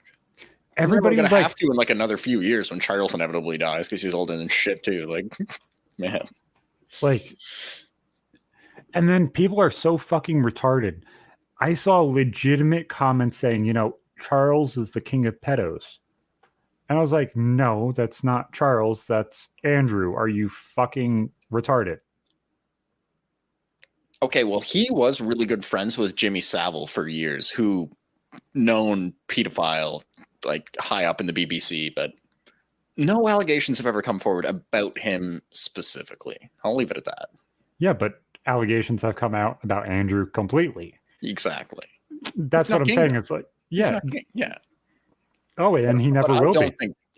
Everybody's going to have to in like another few years when Charles inevitably dies because he's older than shit too. Like, man. Like, and then people are so fucking retarded. I saw legitimate comments saying, Charles is the king of pedos. And I was like, no, that's not Charles. That's Andrew. Are you fucking retarded? Okay, well, he was really good friends with Jimmy Savile for years, who known pedophile, like high up in the BBC, but no allegations have ever come forward about him specifically. I'll leave it at that. Yeah, but allegations have come out about Andrew completely. Exactly. That's what I'm saying. It's like, yeah. Yeah. Oh, and he never will be.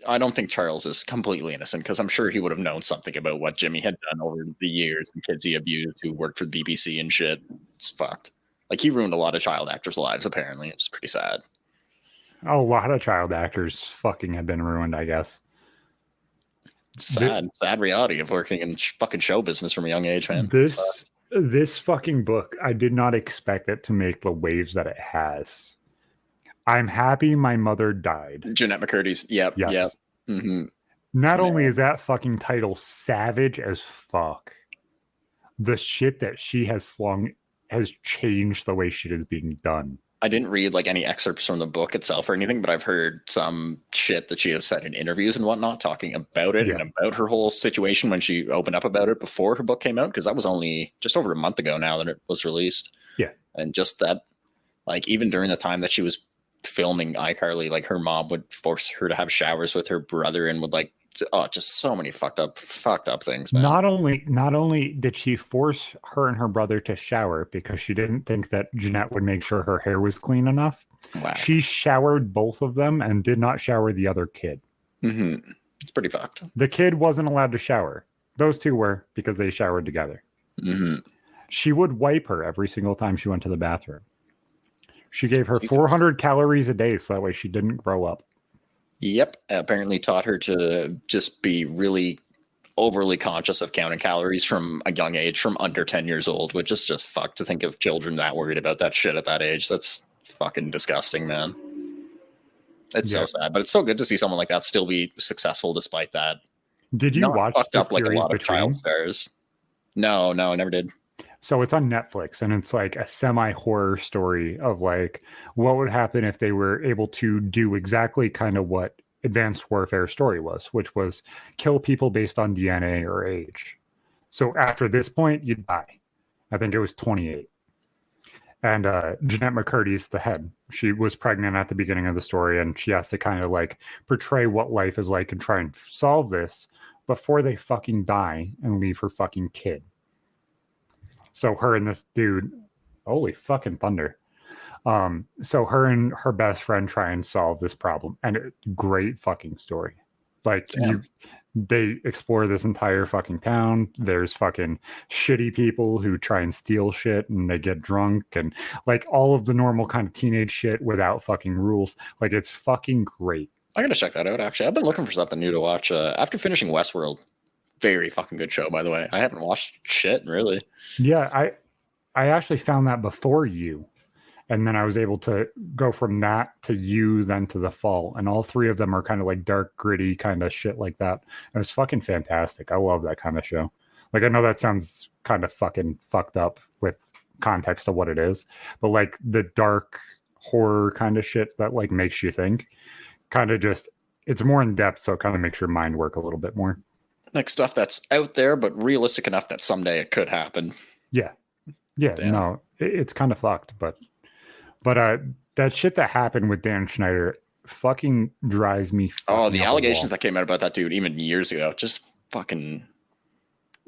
I don't think Charles is completely innocent because I'm sure he would have known something about what Jimmy had done over the years and kids he abused who worked for the BBC and shit. It's fucked. Like, he ruined a lot of child actors' lives, apparently. It's pretty sad. A lot of child actors fucking have been ruined, I guess. Sad reality of working in fucking show business from a young age, man. This fucking book, I did not expect it to make the waves that it has. I'm happy my mother died. Jeanette McCurdy's. Yep. Yes. Yep. Mm-hmm. Not only is that fucking title savage as fuck, the shit that she has slung has changed the way shit is being done. I didn't read like any excerpts from the book itself or anything, but I've heard some shit that she has said in interviews and whatnot, talking about it and about her whole situation when she opened up about it before her book came out, because that was only just over a month ago now that it was released. Yeah. And just that, like, even during the time that she was filming iCarly, like, her mom would force her to have showers with her brother and would like, just so many fucked up things, man. Not only did she force her and her brother to shower because she didn't think that Jeanette would make sure her hair was clean enough. Whack. She showered both of them and did not shower the other kid. Mm-hmm. It's pretty fucked. The kid wasn't allowed to shower. Those two were, because they showered together. Mm-hmm. She would wipe her every single time she went to the bathroom. She gave her 400 calories a day so that way she didn't grow up. Yep. Apparently taught her to just be really overly conscious of counting calories from a young age, from under 10 years old, which is just fucked to think of children that worried about that shit at that age. That's fucking disgusting, man. It's so sad, but it's so good to see someone like that still be successful despite that. Did you Not watch fucked the up like a series lot of child Between? stars? No, I never did. So it's on Netflix, and it's like a semi-horror story of like what would happen if they were able to do exactly kind of what Advanced Warfare story was, which was kill people based on DNA or age. So after this point, you'd die. I think it was 28. And Jeanette McCurdy's the head. She was pregnant at the beginning of the story, and she has to kind of like portray what life is like and try and solve this before they fucking die and leave her fucking kid. So her and this dude, holy fucking thunder. So her and her best friend try and solve this problem, and great fucking story. Like they explore this entire fucking town. There's fucking shitty people who try and steal shit, and they get drunk, and like all of the normal kind of teenage shit without fucking rules. Like it's fucking great. I gotta check that out. Actually, I've been looking for something new to watch after finishing Westworld. Very fucking good show, by the way. I haven't watched shit really. Yeah, I actually found that before You, and then I was able to go from that to You, then to The Fall, and all three of them are kind of like dark, gritty kind of shit like that. And it's fucking fantastic. I love that kind of show. Like I know that sounds kind of fucking fucked up with context of what it is, but like the dark horror kind of shit that like makes you think, kind of just it's more in depth, so it kind of makes your mind work a little bit more. Like stuff that's out there, but realistic enough that someday it could happen. Yeah. Damn. No, it's kind of fucked, but that shit that happened with Dan Schneider fucking drives me. The allegations that came out about that dude even years ago, just fucking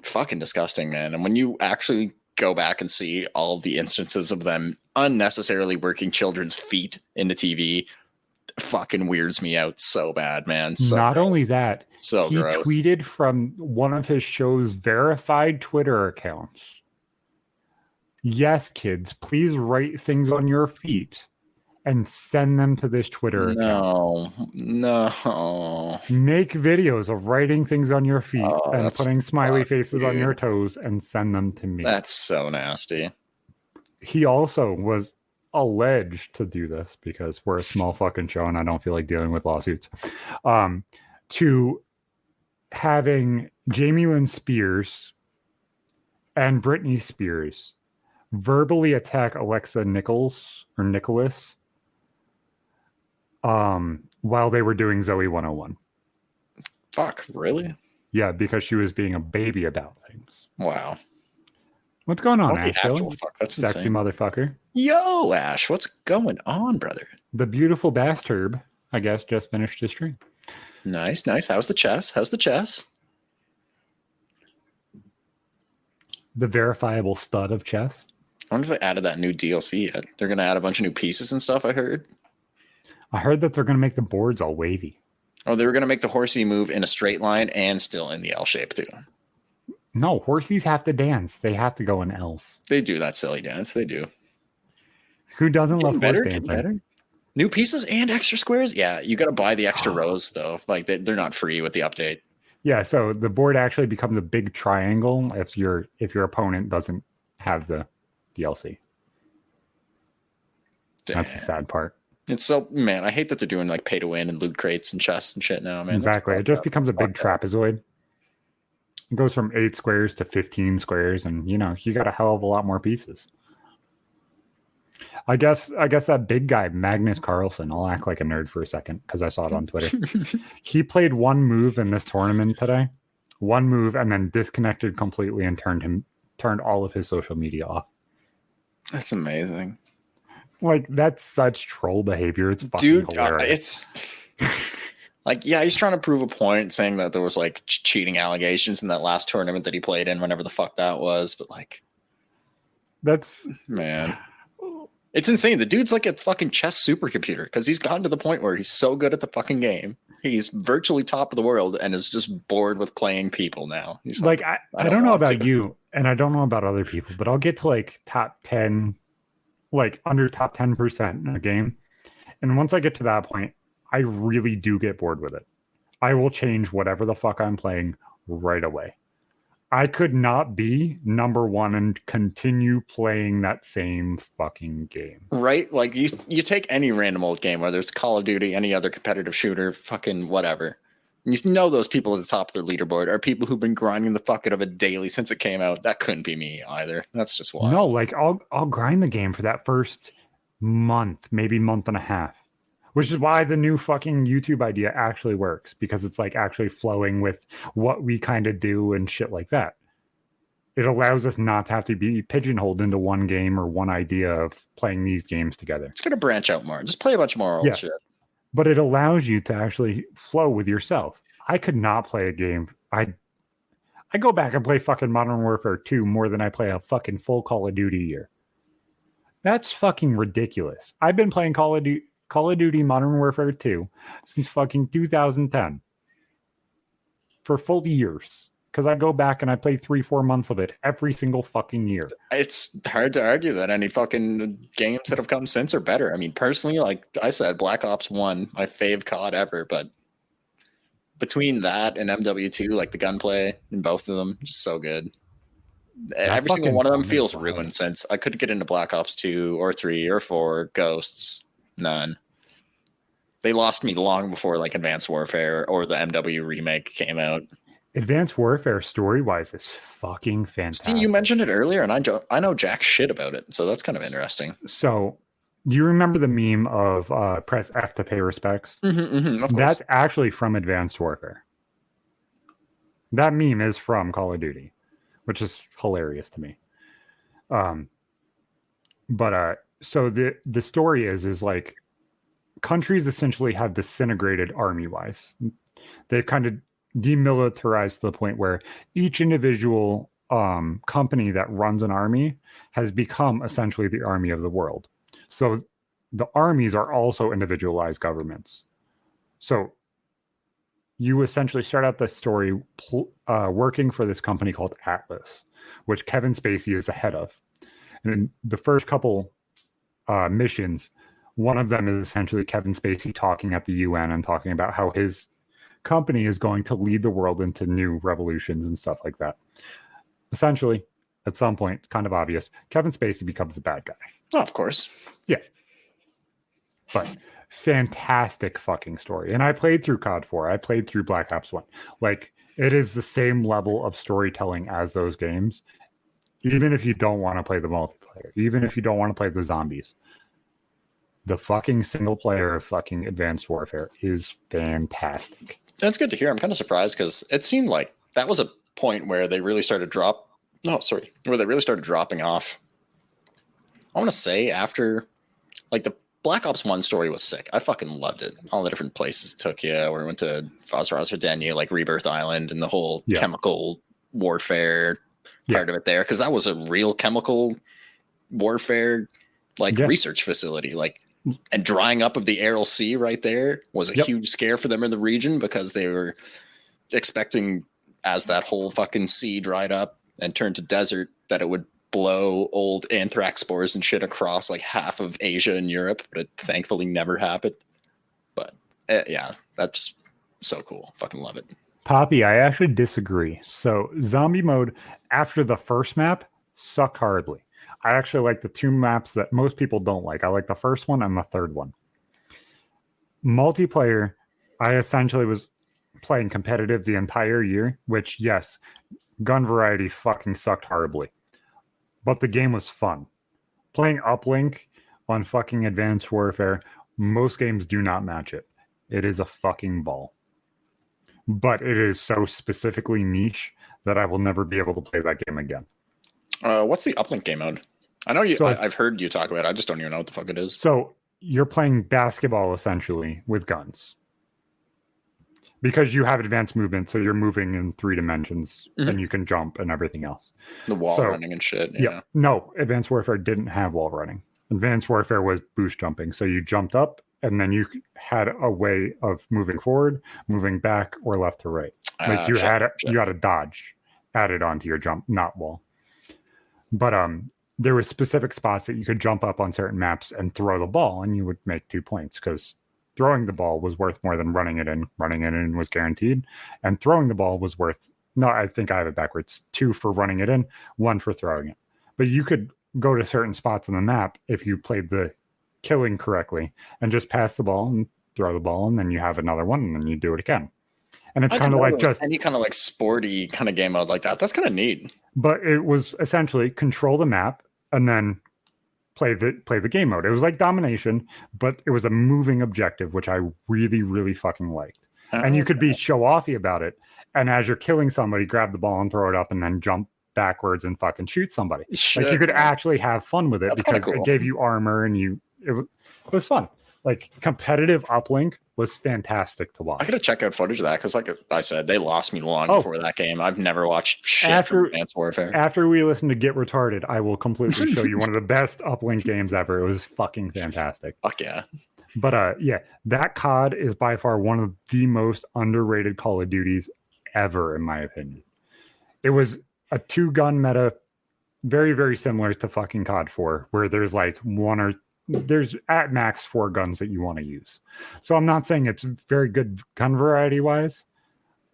disgusting, man. And when you actually go back and see all of the instances of them unnecessarily working children's feet into TV, fucking weirds me out so bad, man. So not gross. Only that, so he gross. Tweeted from one of his show's verified Twitter accounts. Yes, kids, please write things on your feet and send them to this Twitter account. No. Make videos of writing things on your feet and putting smiley faces on your toes and send them to me. That's so nasty. He also was alleged to do this, because we're a small fucking show and I don't feel like dealing with lawsuits, to having Jamie Lynn Spears and Britney Spears verbally attack Alexa Nicholas while they were doing Zoe 101. Fuck, really? Yeah, because she was being a baby about things. Wow. What's going on, Ash? Fuck, that's sexy insane. Motherfucker. Yo, Ash, what's going on, brother? The beautiful bastard, I guess, just finished his stream. Nice. How's the chess? The verifiable stud of chess. I wonder if they added that new DLC yet. They're going to add a bunch of new pieces and stuff, I heard. I heard that they're going to make the boards all wavy. Oh, they were going to make the horsey move in a straight line and still in the L shape, too. No, horsies have to dance. They have to go in L's. They do that silly dance. They do. Who doesn't love horse dancing? Better. New pieces and extra squares? Yeah, you got to buy the extra rows, though. Like, they're not free with the update. Yeah, so the board actually becomes a big triangle if your opponent doesn't have the DLC. Damn. That's the sad part. It's so, man, I hate that they're doing like pay to win and loot crates and chests and shit now, man. Exactly. It just becomes a big trapezoid. It goes from 8 squares to 15 squares, and you got a hell of a lot more pieces. I guess that big guy, Magnus Carlsen, I'll act like a nerd for a second because I saw it on Twitter. He played one move in this tournament today. One move, and then disconnected completely and turned all of his social media off. That's amazing. Like, that's such troll behavior. It's fucking hilarious. It's like, yeah, he's trying to prove a point, saying that there was like cheating allegations in that last tournament that he played in, whenever the fuck that was. But like, that's, man, it's insane. The dude's like a fucking chess supercomputer because he's gotten to the point where he's so good at the fucking game. He's virtually top of the world and is just bored with playing people now. He's like, I don't know about you, and I don't know about other people, but I'll get to like top 10, like under top 10% in a game. And once I get to that point, I really do get bored with it. I will change whatever the fuck I'm playing right away. I could not be number one and continue playing that same fucking game. Right? Like you take any random old game, whether it's Call of Duty, any other competitive shooter, fucking whatever. You know those people at the top of their leaderboard are people who've been grinding the fuck out of it daily since it came out. That couldn't be me either. That's just wild. No, like I'll grind the game for that first month, maybe month and a half. Which is why the new fucking YouTube idea actually works, because it's like actually flowing with what we kind of do and shit like that. It allows us not to have to be pigeonholed into one game or one idea of playing these games together. It's going to branch out more. Just play a bunch more old shit. But it allows you to actually flow with yourself. I could not play a game. I go back and play fucking Modern Warfare 2 more than I play a fucking full Call of Duty year. That's fucking ridiculous. I've been playing Call of Duty Modern Warfare 2 since fucking 2010 for full years, because I go back and I play 3-4 months of it every single fucking year. It's hard to argue that any fucking games that have come since are better. I mean, personally, like I said, Black Ops 1, my fave COD ever, but between that and MW2, like the gunplay in both of them, just so good. Every single one of them feels ruined since I couldn't get into Black Ops 2 or 3 or 4, Ghosts. None. They lost me long before like Advanced Warfare or the MW remake came out. Advanced Warfare story-wise is fucking fantastic. See, you mentioned it earlier, and I know jack shit about it, so that's kind of interesting. So, do you remember the meme of press F to pay respects? Of course. That's actually from Advanced Warfare. That meme is from Call of Duty, which is hilarious to me. So the story is like countries essentially have disintegrated army-wise. They've kind of demilitarized to the point where each individual company that runs an army has become essentially the army of the world. So the armies are also individualized governments. So you essentially start out the story working for this company called Atlas, which Kevin Spacey is the head of. And in the first couple missions, one of them is essentially Kevin Spacey talking at the UN and talking about how his company is going to lead the world into new revolutions and stuff like that. Essentially, at some point, kind of obvious, Kevin Spacey becomes the bad guy. Oh, of course. Yeah. But fantastic fucking story. And I played through COD 4. I played through Black Ops 1. Like, it is the same level of storytelling as those games. Even if you don't want to play the multiplayer, even if you don't want to play the zombies, the fucking single player of fucking Advanced Warfare is fantastic. That's good to hear. I'm kind of surprised because it seemed like that was a point where they really started where they really started dropping off. I want to say after, like, the Black Ops 1 story was sick. I fucking loved it. All the different places it took you, where we went to Fosroz, like Rebirth Island and the whole chemical warfare part of it there, because that was a real chemical warfare research facility, and drying up of the Aral Sea right there was a huge scare for them in the region, because they were expecting, as that whole fucking sea dried up and turned to desert, that it would blow old anthrax spores and shit across like half of Asia and Europe, but it thankfully never happened. But yeah, that's so cool. Fucking love it. Poppy, I actually disagree. So zombie mode after the first map sucked horribly. I actually like the two maps that most people don't like. I like the first one and the third one. Multiplayer, I essentially was playing competitive the entire year, which, yes, gun variety fucking sucked horribly. But the game was fun. Playing Uplink on fucking Advanced Warfare, most games do not match it. It is a fucking ball. But it is so specifically niche that I will never be able to play that game again. What's the Uplink game mode? I know you. So I've heard you talk about it. I just don't even know what the fuck it is. So you're playing basketball essentially with guns, because you have advanced movement. So you're moving in 3 dimensions, and you can jump and everything else. The wall running and shit. Yeah. No, Advanced Warfare didn't have wall running. Advanced Warfare was boost jumping. So you jumped up, and then you had a way of moving forward, moving back, or left to right. Like you had a dodge added onto your jump, not wall. But there were specific spots that you could jump up on certain maps and throw the ball, and you would make 2 points, because throwing the ball was worth more than running it in. Running it in was guaranteed, and throwing the ball was worth No, I think I have it backwards. 2 for running it in, 1 for throwing it. But you could go to certain spots on the map if you played the killing correctly and just pass the ball and throw the ball, and then you have another one, and then you do it again. And it's kind of like just any kind of like sporty kind of game mode like that. That's kind of neat. But it was essentially control the map and then play the game mode. It was like domination, but it was a moving objective, which I really, really fucking liked. And you could be show offy about it. And as you're killing somebody, grab the ball and throw it up and then jump backwards and fucking shoot somebody. Shit, like you could actually have fun with it. That's because cool. It gave you armor and it was fun. Like competitive uplink was fantastic to watch. I gotta check out footage of that because, like I said, they lost me long before that game. I've never watched shit from Advanced Warfare. After we listen to Get Retarded, I will completely show you one of the best uplink games ever. It was fucking fantastic. Fuck yeah. But yeah, that COD is by far one of the most underrated Call of Duties ever, in my opinion. It was a 2-gun meta, very, very similar to fucking COD 4, where there's like there's at max 4 guns that you want to use. So I'm not saying it's very good gun variety wise,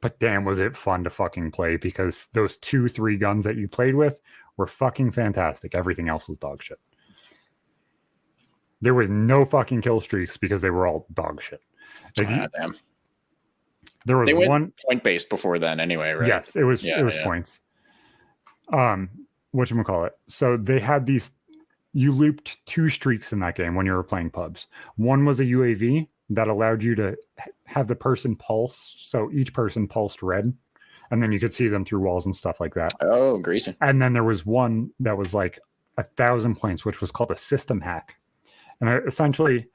but damn, was it fun to fucking play, because those 2-3 guns that you played with were fucking fantastic. Everything else was dog shit. There was no fucking kill streaks because they were all dog shit. Like, damn. There was one point based before then anyway, right? Yes, it was points. Whatchamacallit. So they had these, you looped 2 streaks in that game when you were playing pubs. One was a UAV that allowed you to have the person pulse. So each person pulsed red, and then you could see them through walls and stuff like that. Oh, greasy. And then there was one that was like 1,000 points, which was called a system hack. And essentially,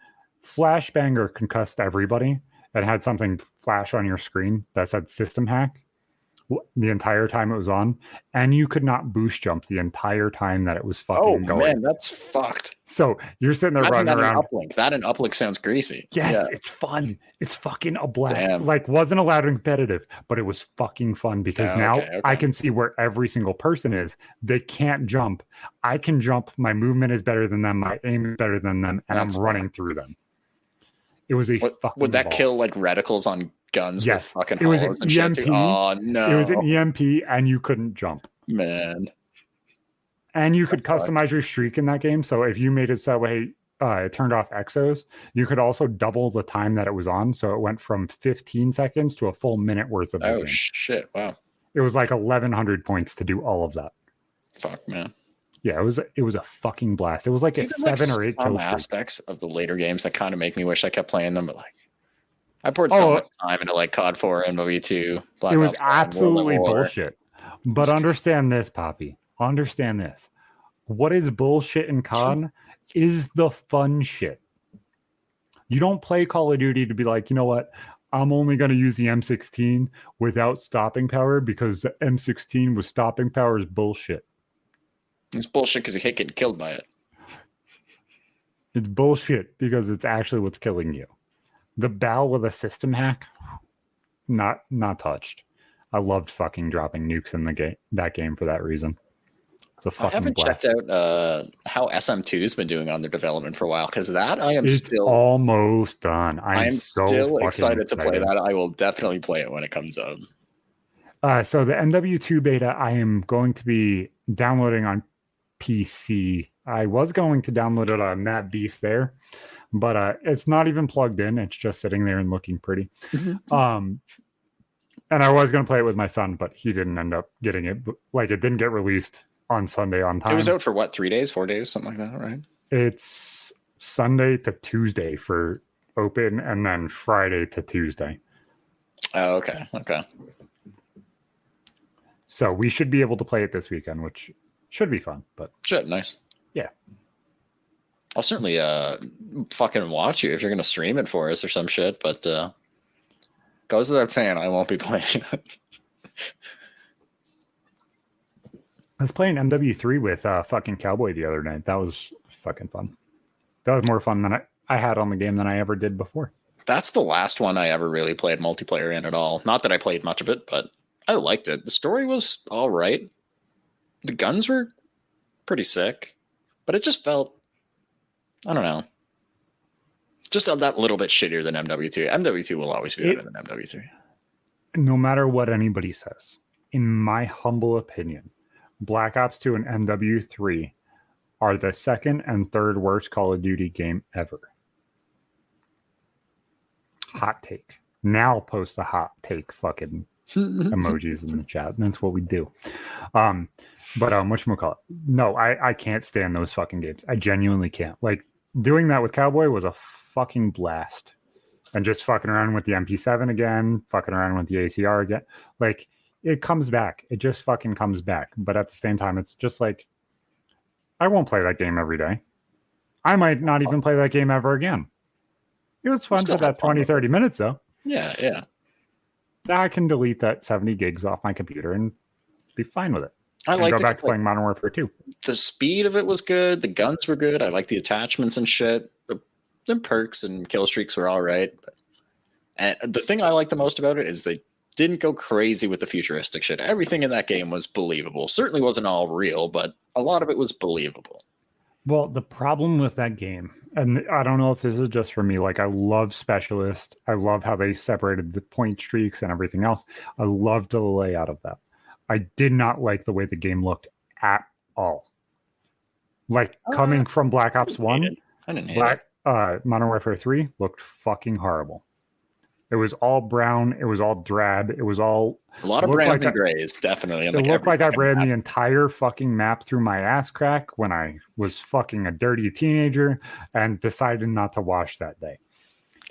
Flashbanger concussed everybody and had something flash on your screen that said system hack the entire time it was on, and you could not boost jump the entire time that it was fucking going. Oh man, that's fucked. So you're sitting there running around. That and uplink sounds greasy. Yes, it's fun. It's fucking a blast. Like, wasn't allowed in competitive, but it was fucking fun because I can see where every single person is. They can't jump. I can jump. My movement is better than them. My aim is better than them, and I'm running through them. It was a fucking would that kill like reticles on guns? Yes, with fucking it was an EMP. Oh no, it was an EMP, and you couldn't jump, man. And you could customize your streak in that game. So if you made it so it turned off exos, you could also double the time that it was on. So it went from 15 seconds to a full minute worth of the game. Shit! Wow. It was like 1,100 points to do all of that. Fuck, man. Yeah, it was a fucking blast. It was like a 7 or 8 kill streak. Aspects of the later games that kind of make me wish I kept playing them, but like I poured so much time into like COD 4 and MW2. It was absolutely bullshit. But understand this, Poppy. Understand this. What is bullshit in COD is the fun shit. You don't play Call of Duty to be like, you know what? I'm only going to use the M16 without stopping power because the M16 with stopping power is bullshit. It's bullshit because you hate getting killed by it. It's bullshit because it's actually what's killing you. The bow with a system hack, not touched. I loved fucking dropping nukes in that game for that reason. It's a fucking I haven't blast. checked out how SM2's been doing on their development for a while, because that it's still almost done. I'm so still excited to play that. I will definitely play it when it comes out. So the MW2 beta, I am going to be downloading on PC. I was going to download it on that beast there, but it's not even plugged in. It's just sitting there and looking pretty. And I was going to play it with my son, but he didn't end up getting it. Like, it didn't get released on Sunday on time. It was out for what, 3 days, 4 days, something like that, right? It's Sunday to Tuesday for open, and then Friday to Tuesday. Oh, okay. So we should be able to play it this weekend, which should be fun. But shit, nice. Yeah. I'll certainly fucking watch you if you're gonna stream it for us or some shit, but goes without saying I won't be playing it. I was playing MW3 with fucking Cowboy the other night. That was fucking fun. That was more fun than I had on the game than I ever did before. That's the last one I ever really played multiplayer in at all. Not that I played much of it, but I liked it. The story was all right. The guns were pretty sick, but it just felt, I don't know, just that little bit shittier than MW2. MW2 will always be better than MW3. No matter what anybody says, in my humble opinion, Black Ops 2 and MW3 are the second and third worst Call of Duty game ever. Hot take. Now post a hot take fucking emojis in the chat. That's what we do. But whatchamacallit? No, I can't stand those fucking games. I genuinely can't. Like, doing that with Cowboy was a fucking blast. And just fucking around with the MP7 again, fucking around with the ACR again. Like, it comes back. It just fucking comes back. But at the same time, it's just like, I won't play that game every day. I might not even play that game ever again. It was fun for that 20, 30 minutes, though. Yeah. Now I can delete that 70 gigs off my computer and be fine with it. I like go back to playing Modern Warfare 2. The speed of it was good. The guns were good. I like the attachments and shit. The perks and kill streaks were all right. And the thing I like the most about it is they didn't go crazy with the futuristic shit. Everything in that game was believable. Certainly wasn't all real, but a lot of it was believable. Well, the problem with that game, and I don't know if this is just for me, like, I love Specialist. I love how they separated the point streaks and everything else. I loved the layout of that. I did not like the way the game looked at all. Like, coming from Black Ops 1, I didn't hate it. Modern Warfare 3 looked fucking horrible. It was all brown. It was all drab. It was all... A lot of browns and grays, definitely. It looked like I ran the entire fucking map through my ass crack when I was fucking a dirty teenager and decided not to wash that day.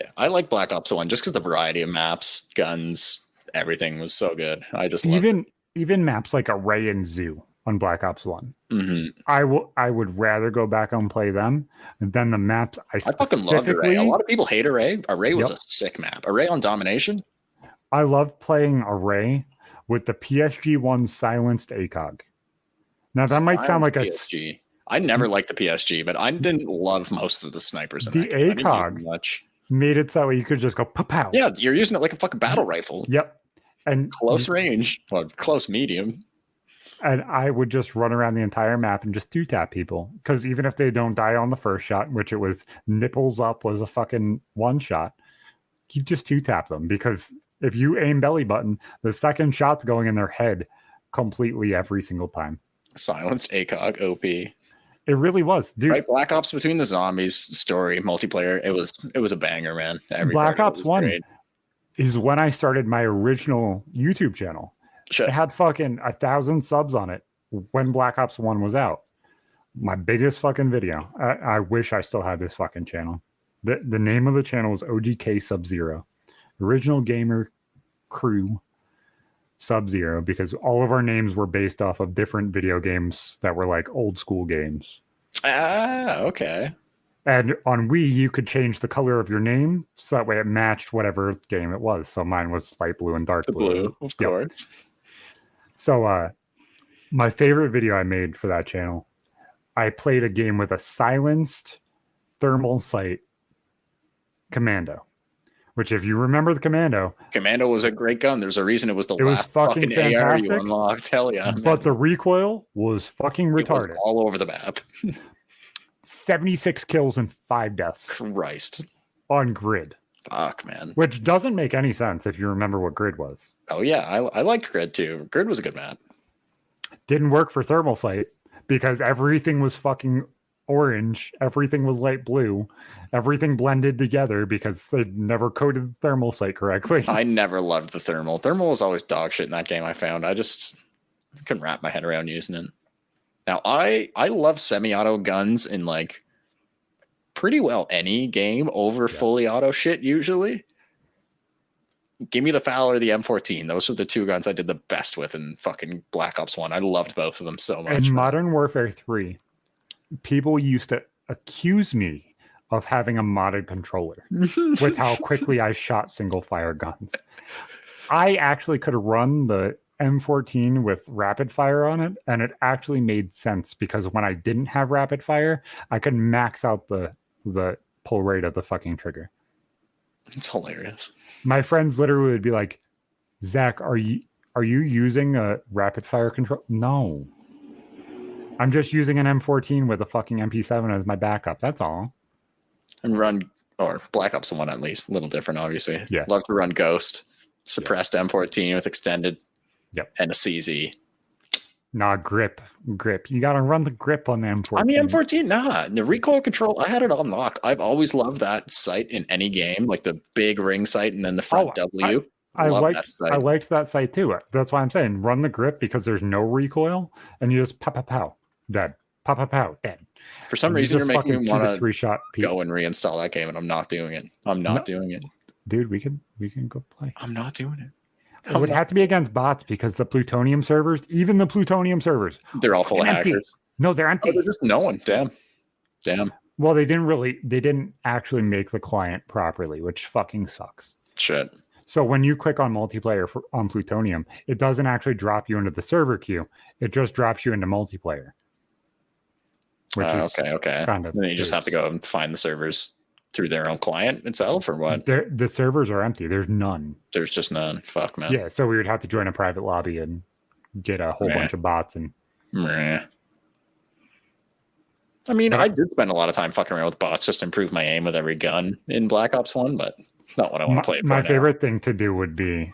Yeah, I like Black Ops 1 just because the variety of maps, guns, everything was so good. I just even maps like Array and Zoo on Black Ops 1. Mm-hmm. I would rather go back and play them than the maps I fucking loved Array. A lot of people hate Array. Array was a sick map. Array on Domination. I love playing Array with the PSG-1 silenced ACOG. Now that might sound like PSG. I never liked the PSG, but I didn't love most of the snipers in the ACOG made it so you could just go pow. Yeah, you're using it like a fucking battle rifle. Yep. And close range, well, close medium. And I would just run around the entire map and just two-tap people. Because even if they don't die on the first shot, which it was nipples up was a fucking one shot, you just two-tap them. Because if you aim belly button, the second shot's going in their head completely every single time. Silenced ACOG, OP. It really was, dude. Right, Black Ops Between the Zombies story, multiplayer, it was a banger, man. Black Ops 1 is when I started my original YouTube channel. Shit. It had fucking 1,000 subs on it when Black Ops 1 was out. My biggest fucking video. I wish I still had this fucking channel. The name of the channel is OGK Sub-Zero. Original Gamer Crew Sub-Zero, because all of our names were based off of different video games that were like old school games. Ah, okay. And on Wii, you could change the color of your name so that way it matched whatever game it was. So mine was light blue and dark blue. Of course. So my favorite video I made for that channel, I played a game with a silenced thermal sight commando. Which, if you remember the Commando was a great gun. There's a reason it was the last fucking AR you unlocked. Hell yeah. Man. But the recoil was fucking retarded. It was all over the map. 76 kills and 5 deaths. Christ. On Grid. Fuck, man. Which doesn't make any sense if you remember what Grid was. Oh, yeah. I liked Grid, too. Grid was a good map. Didn't work for thermal sight because everything was fucking orange. Everything was light blue. Everything blended together because they never coded the thermal sight correctly. I never loved the thermal. Thermal was always dog shit in that game, I found. I just couldn't wrap my head around using it. Now, I love semi-auto guns in, like, pretty well any game over fully auto shit, usually. Give me the FAL or the M14. Those were the two guns I did the best with in fucking Black Ops 1. I loved both of them so much. In Modern Warfare 3, people used to accuse me of having a modded controller with how quickly I shot single fire guns. I actually could run the M14 with rapid fire on it, and it actually made sense because when I didn't have rapid fire, I could max out the pull rate of the fucking trigger. It's hilarious. My friends literally would be like, Zach, are you using a rapid fire control? No. I'm just using an M14 with a fucking MP7 as my backup. That's all. And run, or Black Ops 1 at least, a little different, obviously. Yeah. Love to run Ghost, suppressed M14 with extended Yep. And a CZ. Nah, grip. You got to run the grip on the M14. On the M14, nah. The recoil control, I had it on lock. I've always loved that sight in any game, like the big ring sight and then the front W. I liked that sight too. That's why I'm saying run the grip, because there's no recoil and you just pow pow pow dead. Pow pow pow dead. For some reason, you're making me want to 3-shot go and reinstall that game, and I'm not doing it. I'm not doing it. Dude, we can go play. I'm not doing it. It would have to be against bots, because the plutonium servers, even the plutonium servers, they're all full of hackers. No, they're empty. Oh, they're just no one. Damn. Well, they didn't actually make the client properly, which fucking sucks. Shit. So when you click on multiplayer on plutonium, it doesn't actually drop you into the server queue. It just drops you into multiplayer. Which is okay. Kind of. Then you just have to go and find the servers through their own client itself, or what? The servers are empty. There's none. There's just none. Fuck, man. Yeah, so we would have to join a private lobby and get a whole bunch of bots. And I mean, I did spend a lot of time fucking around with bots just to improve my aim with every gun in Black Ops 1, but not what I want to play. My favorite thing to do would be,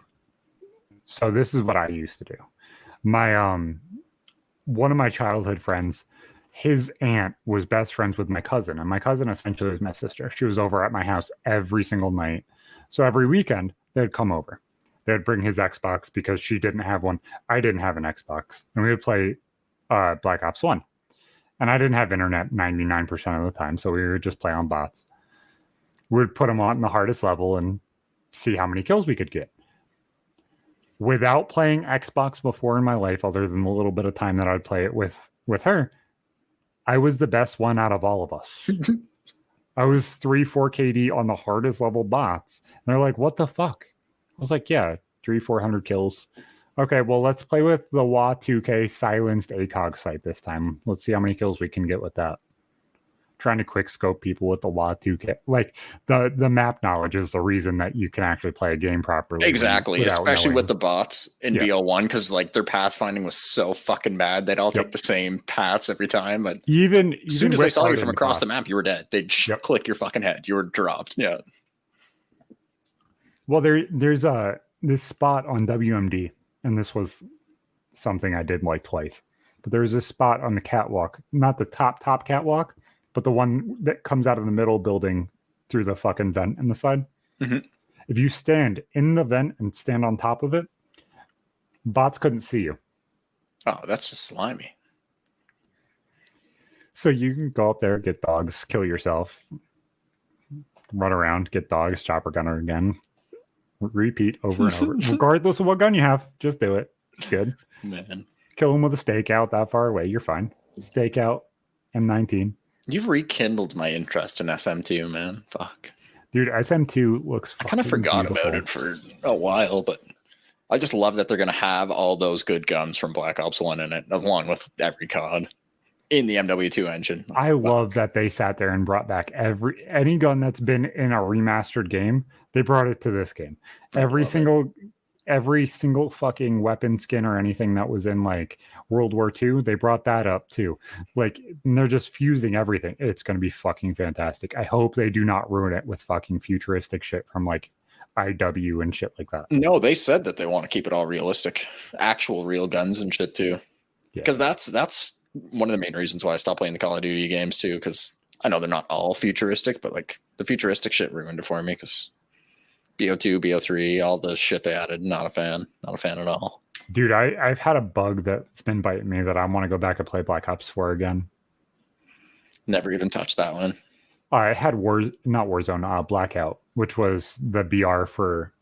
so this is what I used to do. My one of my childhood friends, his aunt was best friends with my cousin, and my cousin essentially was my sister. She was over at my house every single night. So every weekend they'd come over. They'd bring his Xbox because she didn't have one. I didn't have an Xbox, and we would play Black Ops 1. And I didn't have internet 99% of the time, so we would just play on bots. We'd put them on the hardest level and see how many kills we could get. Without playing Xbox before in my life, other than the little bit of time that I'd play it with her, I was the best one out of all of us. I was 3-4 KD on the hardest level bots. And they're like, what the fuck? I was like, yeah, 300-400 kills. Okay, well, let's play with the WA2K silenced ACOG site this time. Let's see how many kills we can get with that. Trying to quick scope people with the WA2K. Like, the map knowledge is the reason that you can actually play a game properly. Exactly, especially with the bots in BO1, because like their pathfinding was so fucking bad. They'd all take the same paths every time, but even as soon as they saw you from across the map, you were dead. They'd click your fucking head. You were dropped. Yeah. Well, there's this spot on WMD, and this was something I did like twice. But there's this spot on the catwalk, not the top catwalk, but the one that comes out of the middle building through the fucking vent in the side. Mm-hmm. If you stand in the vent and stand on top of it, bots couldn't see you. Oh, that's just slimy. So you can go up there, get dogs, kill yourself, run around, get dogs, chopper gunner again, repeat over and over. Regardless of what gun you have, just do it. It's good. Man. Kill them with a stakeout that far away. You're fine. Stakeout, M19. You've rekindled my interest in SM2, man. Fuck. Dude, SM2 looks I kind of forgot about it for a while, but I just love that they're going to have all those good guns from Black Ops 1 in it, along with every COD in the MW2 engine. I love that they sat there and brought back any gun that's been in a remastered game. They brought it to this game. Every single fucking weapon skin or anything that was in like World War II, they brought that up too. Like, and they're just fusing everything. It's going to be fucking fantastic. I hope they do not ruin it with fucking futuristic shit from like IW and shit like that. No, they said that they want to keep it all realistic, actual real guns and shit too. Because that's one of the main reasons why I stopped playing the Call of Duty games too. Because I know they're not all futuristic, but like the futuristic shit ruined it for me. Because BO2, BO3, all the shit they added, not a fan at all. Dude, I've had a bug that's been biting me that I want to go back and play Black Ops 4 again. Never even touched that one. I had Warzone, Blackout, which was the BR for.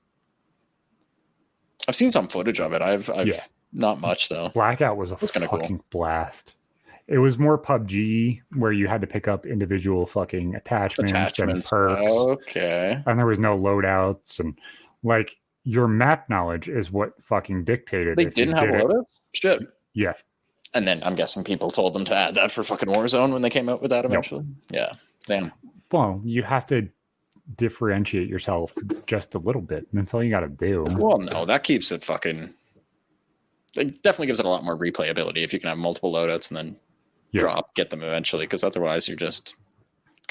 I've seen some footage of it. I've not much though. Blackout was a fucking blast. It was more PUBG where you had to pick up individual fucking attachments and perks. Okay. And there was no loadouts, and like your map knowledge is what fucking dictated. They didn't have loadouts? Shit. Yeah. And then I'm guessing people told them to add that for fucking Warzone when they came out with that eventually. Yep. Yeah. Damn. Well, you have to differentiate yourself just a little bit. And that's all you got to do. Well, no, that keeps it fucking. It definitely gives it a lot more replayability if you can have multiple loadouts and then get them eventually. Because otherwise, you're just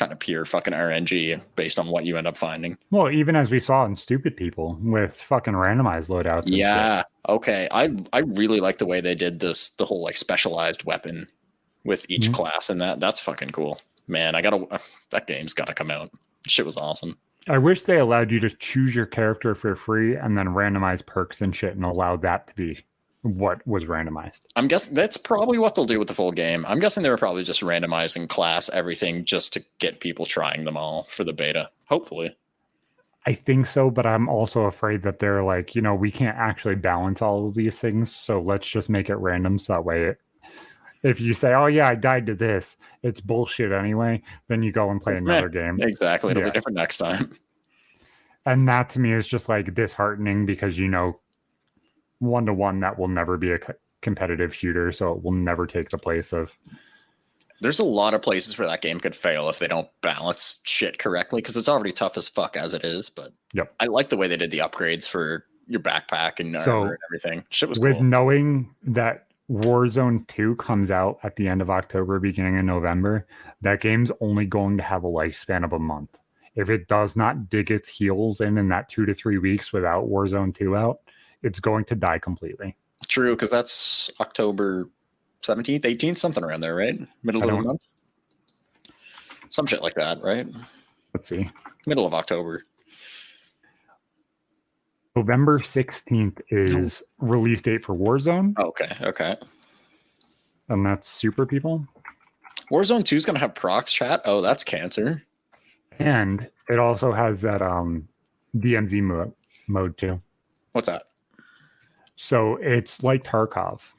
kind of pure fucking RNG based on what you end up finding. Well, even as we saw in Stupid People with fucking randomized loadouts. Yeah. Okay. I really like the way they did the whole like specialized weapon with each class, and that's fucking cool. Man, that game's gotta come out. Shit was awesome. I wish they allowed you to choose your character for free and then randomize perks and shit and allow that to be what was randomized. I'm guessing that's probably what they'll do with the full game. I'm guessing they were probably just randomizing class everything just to get people trying them all for the beta. Hopefully. I think so, but I'm also afraid that they're like, we can't actually balance all of these things, so let's just make it random so that way if you say, oh yeah, I died to this, it's bullshit anyway, then you go and play another game. Exactly. It'll be different next time. And that to me is just like disheartening because 1-to-1 that will never be a competitive shooter, so it will never take the place of. There's a lot of places where that game could fail if they don't balance shit correctly, because it's already tough as fuck as it is. But yep. I like the way they did the upgrades for your backpack and armor and everything. Shit was with cool. Knowing that Warzone 2 comes out at the end of October, beginning of November, that game's only going to have a lifespan of a month. If it does not dig its heels in that 2 to 3 weeks without Warzone 2 out, it's going to die completely. True, because that's October 17th, 18th, something around there, right? Middle of the month? Some shit like that, right? Let's see. Middle of October. November 16th is release date for Warzone. Okay. And that's Super People. Warzone 2 is going to have procs chat. Oh, that's cancer. And it also has that DMZ mode too. What's that? So it's like Tarkov,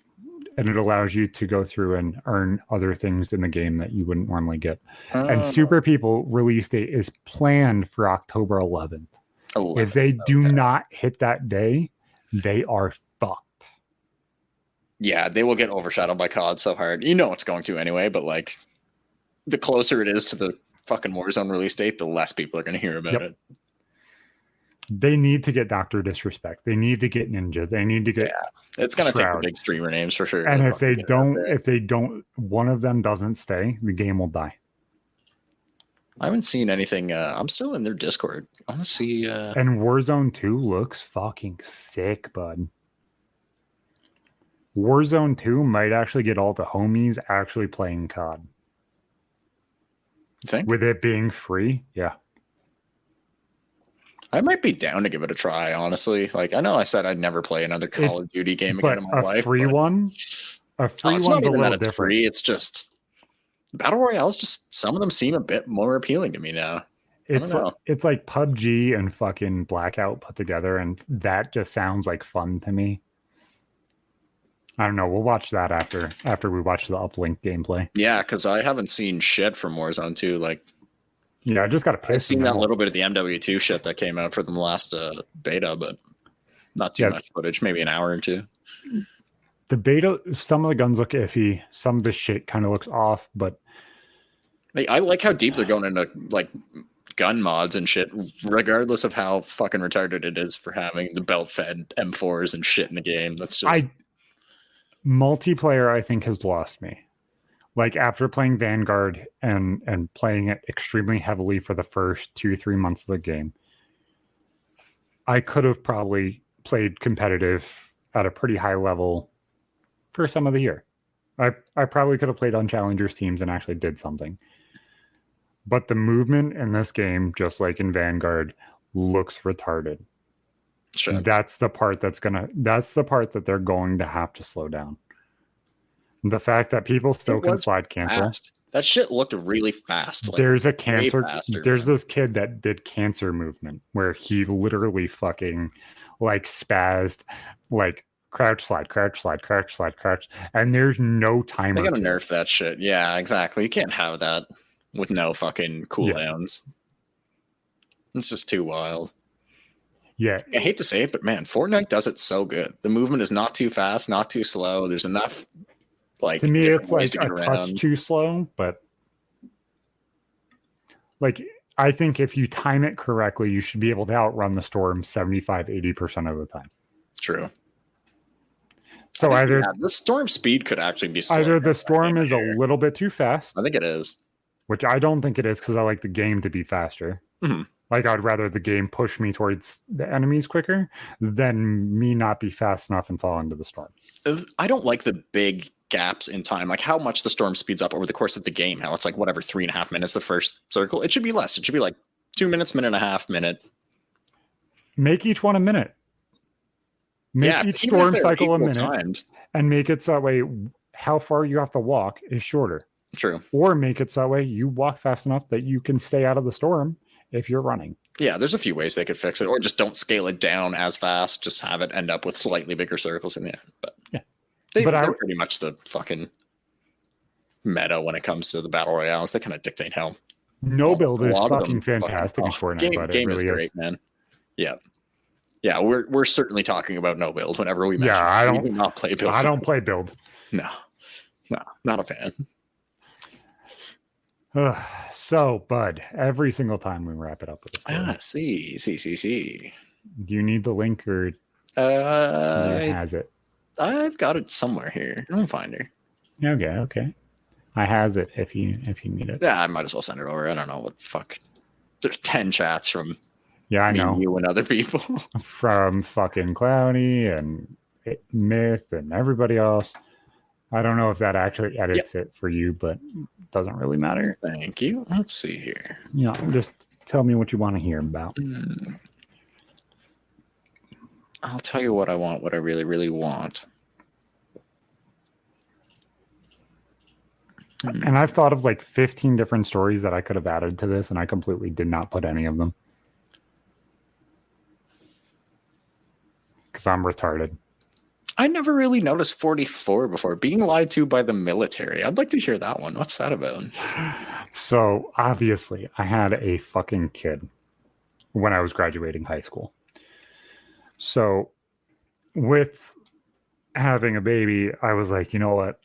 and it allows you to go through and earn other things in the game that you wouldn't normally get. And Super People release date is planned for October 11th. If they do not hit that day, they are fucked. Yeah, they will get overshadowed by COD so hard. It's going to anyway, but like the closer it is to the fucking Warzone release date, the less people are going to hear about it. They need to get Dr. Disrespect. They need to get Ninja. They need to get it's going to take the big streamer names for sure. And if they don't, one of them doesn't stay, the game will die. I haven't seen anything. I'm still in their Discord. I want to see. And Warzone 2 looks fucking sick, bud. Warzone 2 might actually get all the homies actually playing COD. You think? With it being free, yeah. I might be down to give it a try, honestly. Like, I know I said I'd never play another Call of Duty game again in my life. A free one's a little different. Free. It's just Battle Royales, just some of them seem a bit more appealing to me now. It's like PUBG and fucking Blackout put together, and that just sounds like fun to me. I don't know. We'll watch that after we watch the uplink gameplay. Yeah, because I haven't seen shit from Warzone 2. Like, yeah, I just got to piss. I've seen that little bit of the MW2 shit that came out for them last beta, but not too much footage. Maybe an hour or two. The beta, some of the guns look iffy. Some of the shit kind of looks off, but I like how deep they're going into like gun mods and shit, regardless of how fucking retarded it is for having the belt-fed M4s and shit in the game. That's just multiplayer, I think, has lost me. Like after playing Vanguard and playing it extremely heavily for the first 2-3 months of the game, I could have probably played competitive at a pretty high level for some of the year. I probably could have played on challengers teams and actually did something. But the movement in this game, just like in Vanguard, looks retarded. Sure. That's the part that they're going to have to slow down. The fact that people still can slide cancel. Fast. That shit looked really fast. Like, there's a cancer. There's this kid that did cancer movement where he literally fucking like spazzed, like crouch slide, and there's no timer. They gotta nerf that shit. Yeah, exactly. You can't have that with no fucking cooldowns. Yeah. It's just too wild. Yeah. I hate to say it, but man, Fortnite does it so good. The movement is not too fast, not too slow. There's enough, like, to me, it's like a touch too slow, but like, I think if you time it correctly, you should be able to outrun the storm 75-80% of the time. True. So either the storm speed could actually be either the storm is a little bit too fast. I think it is. which I don't think it is because I like the game to be faster. Mhm. Like I'd rather the game push me towards the enemies quicker than me not be fast enough and fall into the storm. I don't like the big gaps in time, like how much the storm speeds up over the course of the game. How it's like whatever 3.5 minutes the first circle. It should be less. It should be like 2 minutes, minute and a half, minute. Make each one a minute. Make each storm cycle a minute, timed. And make it so that way how far you have to walk is shorter. True. Or make it so that way you walk fast enough that you can stay out of the storm if you're running. Yeah, there's a few ways they could fix it, or just don't scale it down as fast. Just have it end up with slightly bigger circles in the end. But yeah, they're pretty much the fucking meta when it comes to the battle royales. They kind of dictate how. No build is fucking fantastic in Fortnite. Game is great, man. Yeah. Yeah, we're certainly talking about no build whenever we mention. Yeah, we do not play build. I don't play build. No, not a fan. So, Bud, every single time we wrap it up with this. See. Do you need the link or has it? I've got it somewhere here. I'll find her. Okay. I has it if you need it. Yeah, I might as well send it over. I don't know what the fuck. There's 10 chats from I know you and other people. From fucking Clowny and Myth and everybody else. I don't know if that actually edits it for you, but it doesn't really matter. Thank you. Let's see here. Yeah, just tell me what you want to hear about. I'll tell you what I want, what I really, really want. And I've thought of like 15 different stories that I could have added to this, and I completely did not put any of them. Because I'm retarded. I never really noticed 44 before. Being lied to by the military. I'd like to hear that one. What's that about? So, obviously, I had a fucking kid when I was graduating high school. So, with having a baby, I was like, you know what?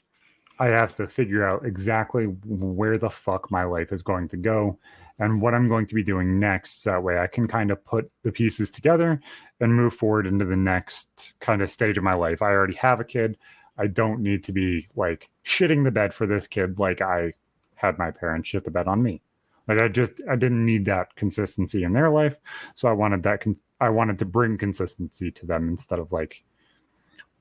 I have to figure out exactly where the fuck my life is going to go and what I'm going to be doing next. So that way I can kind of put the pieces together and move forward into the next kind of stage of my life. I already have a kid. I don't need to be like shitting the bed for this kid like I had my parents shit the bed on me. Like I didn't need that consistency in their life. So I wanted I wanted to bring consistency to them instead of like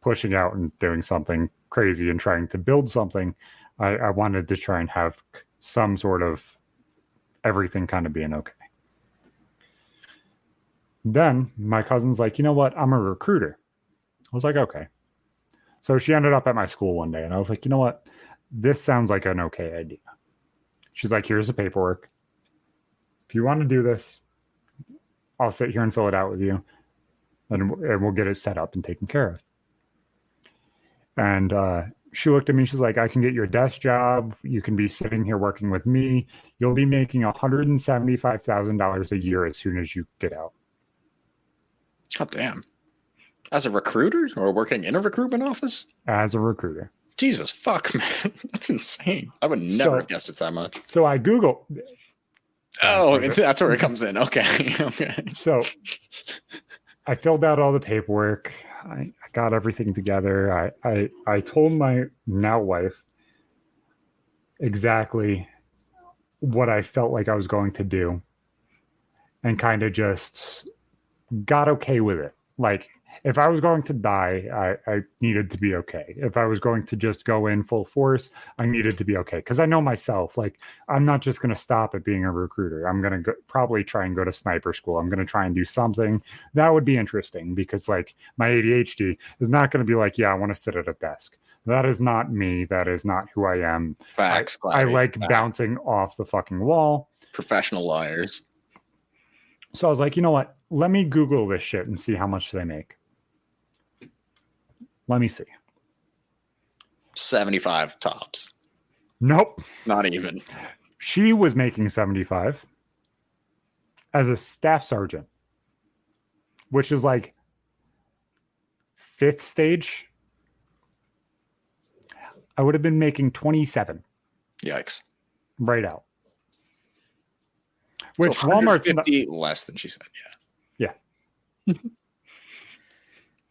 pushing out and doing something crazy and trying to build something. I wanted to try and have some sort of everything kind of being okay. Then my cousin's like, you know what? I'm a recruiter. I was like, okay. So she ended up at my school one day and I was like, you know what? This sounds like an okay idea. She's like, here's the paperwork. If you want to do this, I'll sit here and fill it out with you and we'll get it set up and taken care of. And she looked at me. She's like, I can get you a desk job. You can be sitting here working with me. You'll be making $175,000 a year as soon as you get out. God damn. As a recruiter or working in a recruitment office? As a recruiter. Jesus, fuck, man. That's insane. I would never have guessed it's that much. So I Googled. Oh, that's where it comes in. Okay. Okay. So I filled out all the paperwork. I got everything together. I told my now wife exactly what I felt like I was going to do and kind of just got okay with it. Like if I was going to die, I needed to be okay. If I was going to just go in full force, I needed to be okay. Because I know myself, like I'm not just going to stop at being a recruiter. I'm going to probably try and go to sniper school. I'm going to try and do something that would be interesting because like my ADHD is not going to be like, yeah, I want to sit at a desk. That is not me. That is not who I am. Facts. I like bouncing off the fucking wall. Professional liars. So I was like, you know what? Let me Google this shit and see how much they make. Let me see. 75 tops. Nope. Not even. She was making 75 as a staff sergeant, which is like 5th stage. I would have been making 27. Yikes. Right out. Which so Walmart's 50 less than she said, yeah. Yeah.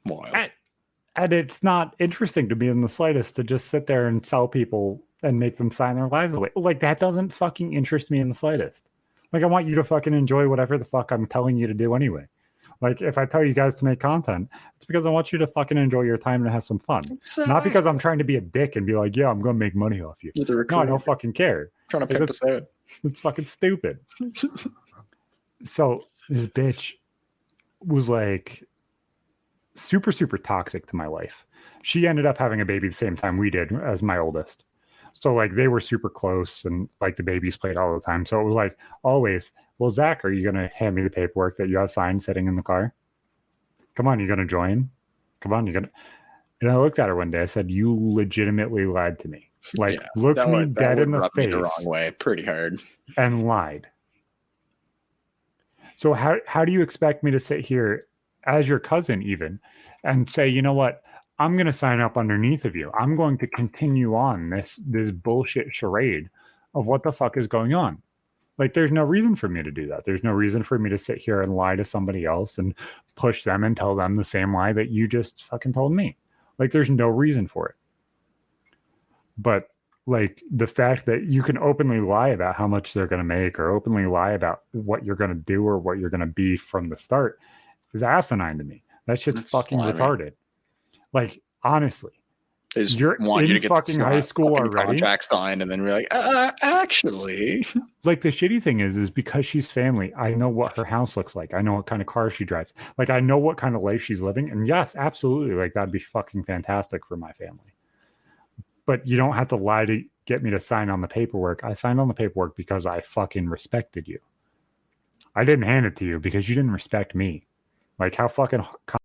Wild. And it's not interesting to me in the slightest to just sit there and sell people and make them sign their lives away. Like, that doesn't fucking interest me in the slightest. Like, I want you to fucking enjoy whatever the fuck I'm telling you to do anyway. Like, if I tell you guys to make content, it's because I want you to fucking enjoy your time and have some fun. Not because I'm trying to be a dick and be like, yeah, I'm going to make money off you. No, I don't fucking care. Trying to pimp us out. It's fucking stupid. So this bitch was like super, super toxic to my life. She ended up having a baby the same time we did as my oldest. So like they were super close and like the babies played all the time. So it was like always, well, Zach, are you going to hand me the paperwork that you have signed sitting in the car? Come on, you're going to join? Come on, you're going to. And I looked at her one day. I said, you legitimately lied to me. Like, looked me dead in the face. The wrong way, pretty hard. And lied. So how do you expect me to sit here as your cousin even and say, you know what? I'm going to sign up underneath of you. I'm going to continue on this bullshit charade of what the fuck is going on. Like, there's no reason for me to do that. There's no reason for me to sit here and lie to somebody else and push them and tell them the same lie that you just fucking told me. Like, there's no reason for it. But like the fact that you can openly lie about how much they're going to make or openly lie about what you're going to do or what you're going to be from the start is asinine to me. That shit's fucking retarded. Like, honestly, you're in fucking high school already. Contract signed, and then we're like, actually. Like, the shitty thing is because she's family, I know what her house looks like. I know what kind of car she drives. Like, I know what kind of life she's living. And yes, absolutely. Like, that'd be fucking fantastic for my family. But you don't have to lie to get me to sign on the paperwork. I signed on the paperwork because I fucking respected you. I didn't hand it to you because you didn't respect me. Like, how fucking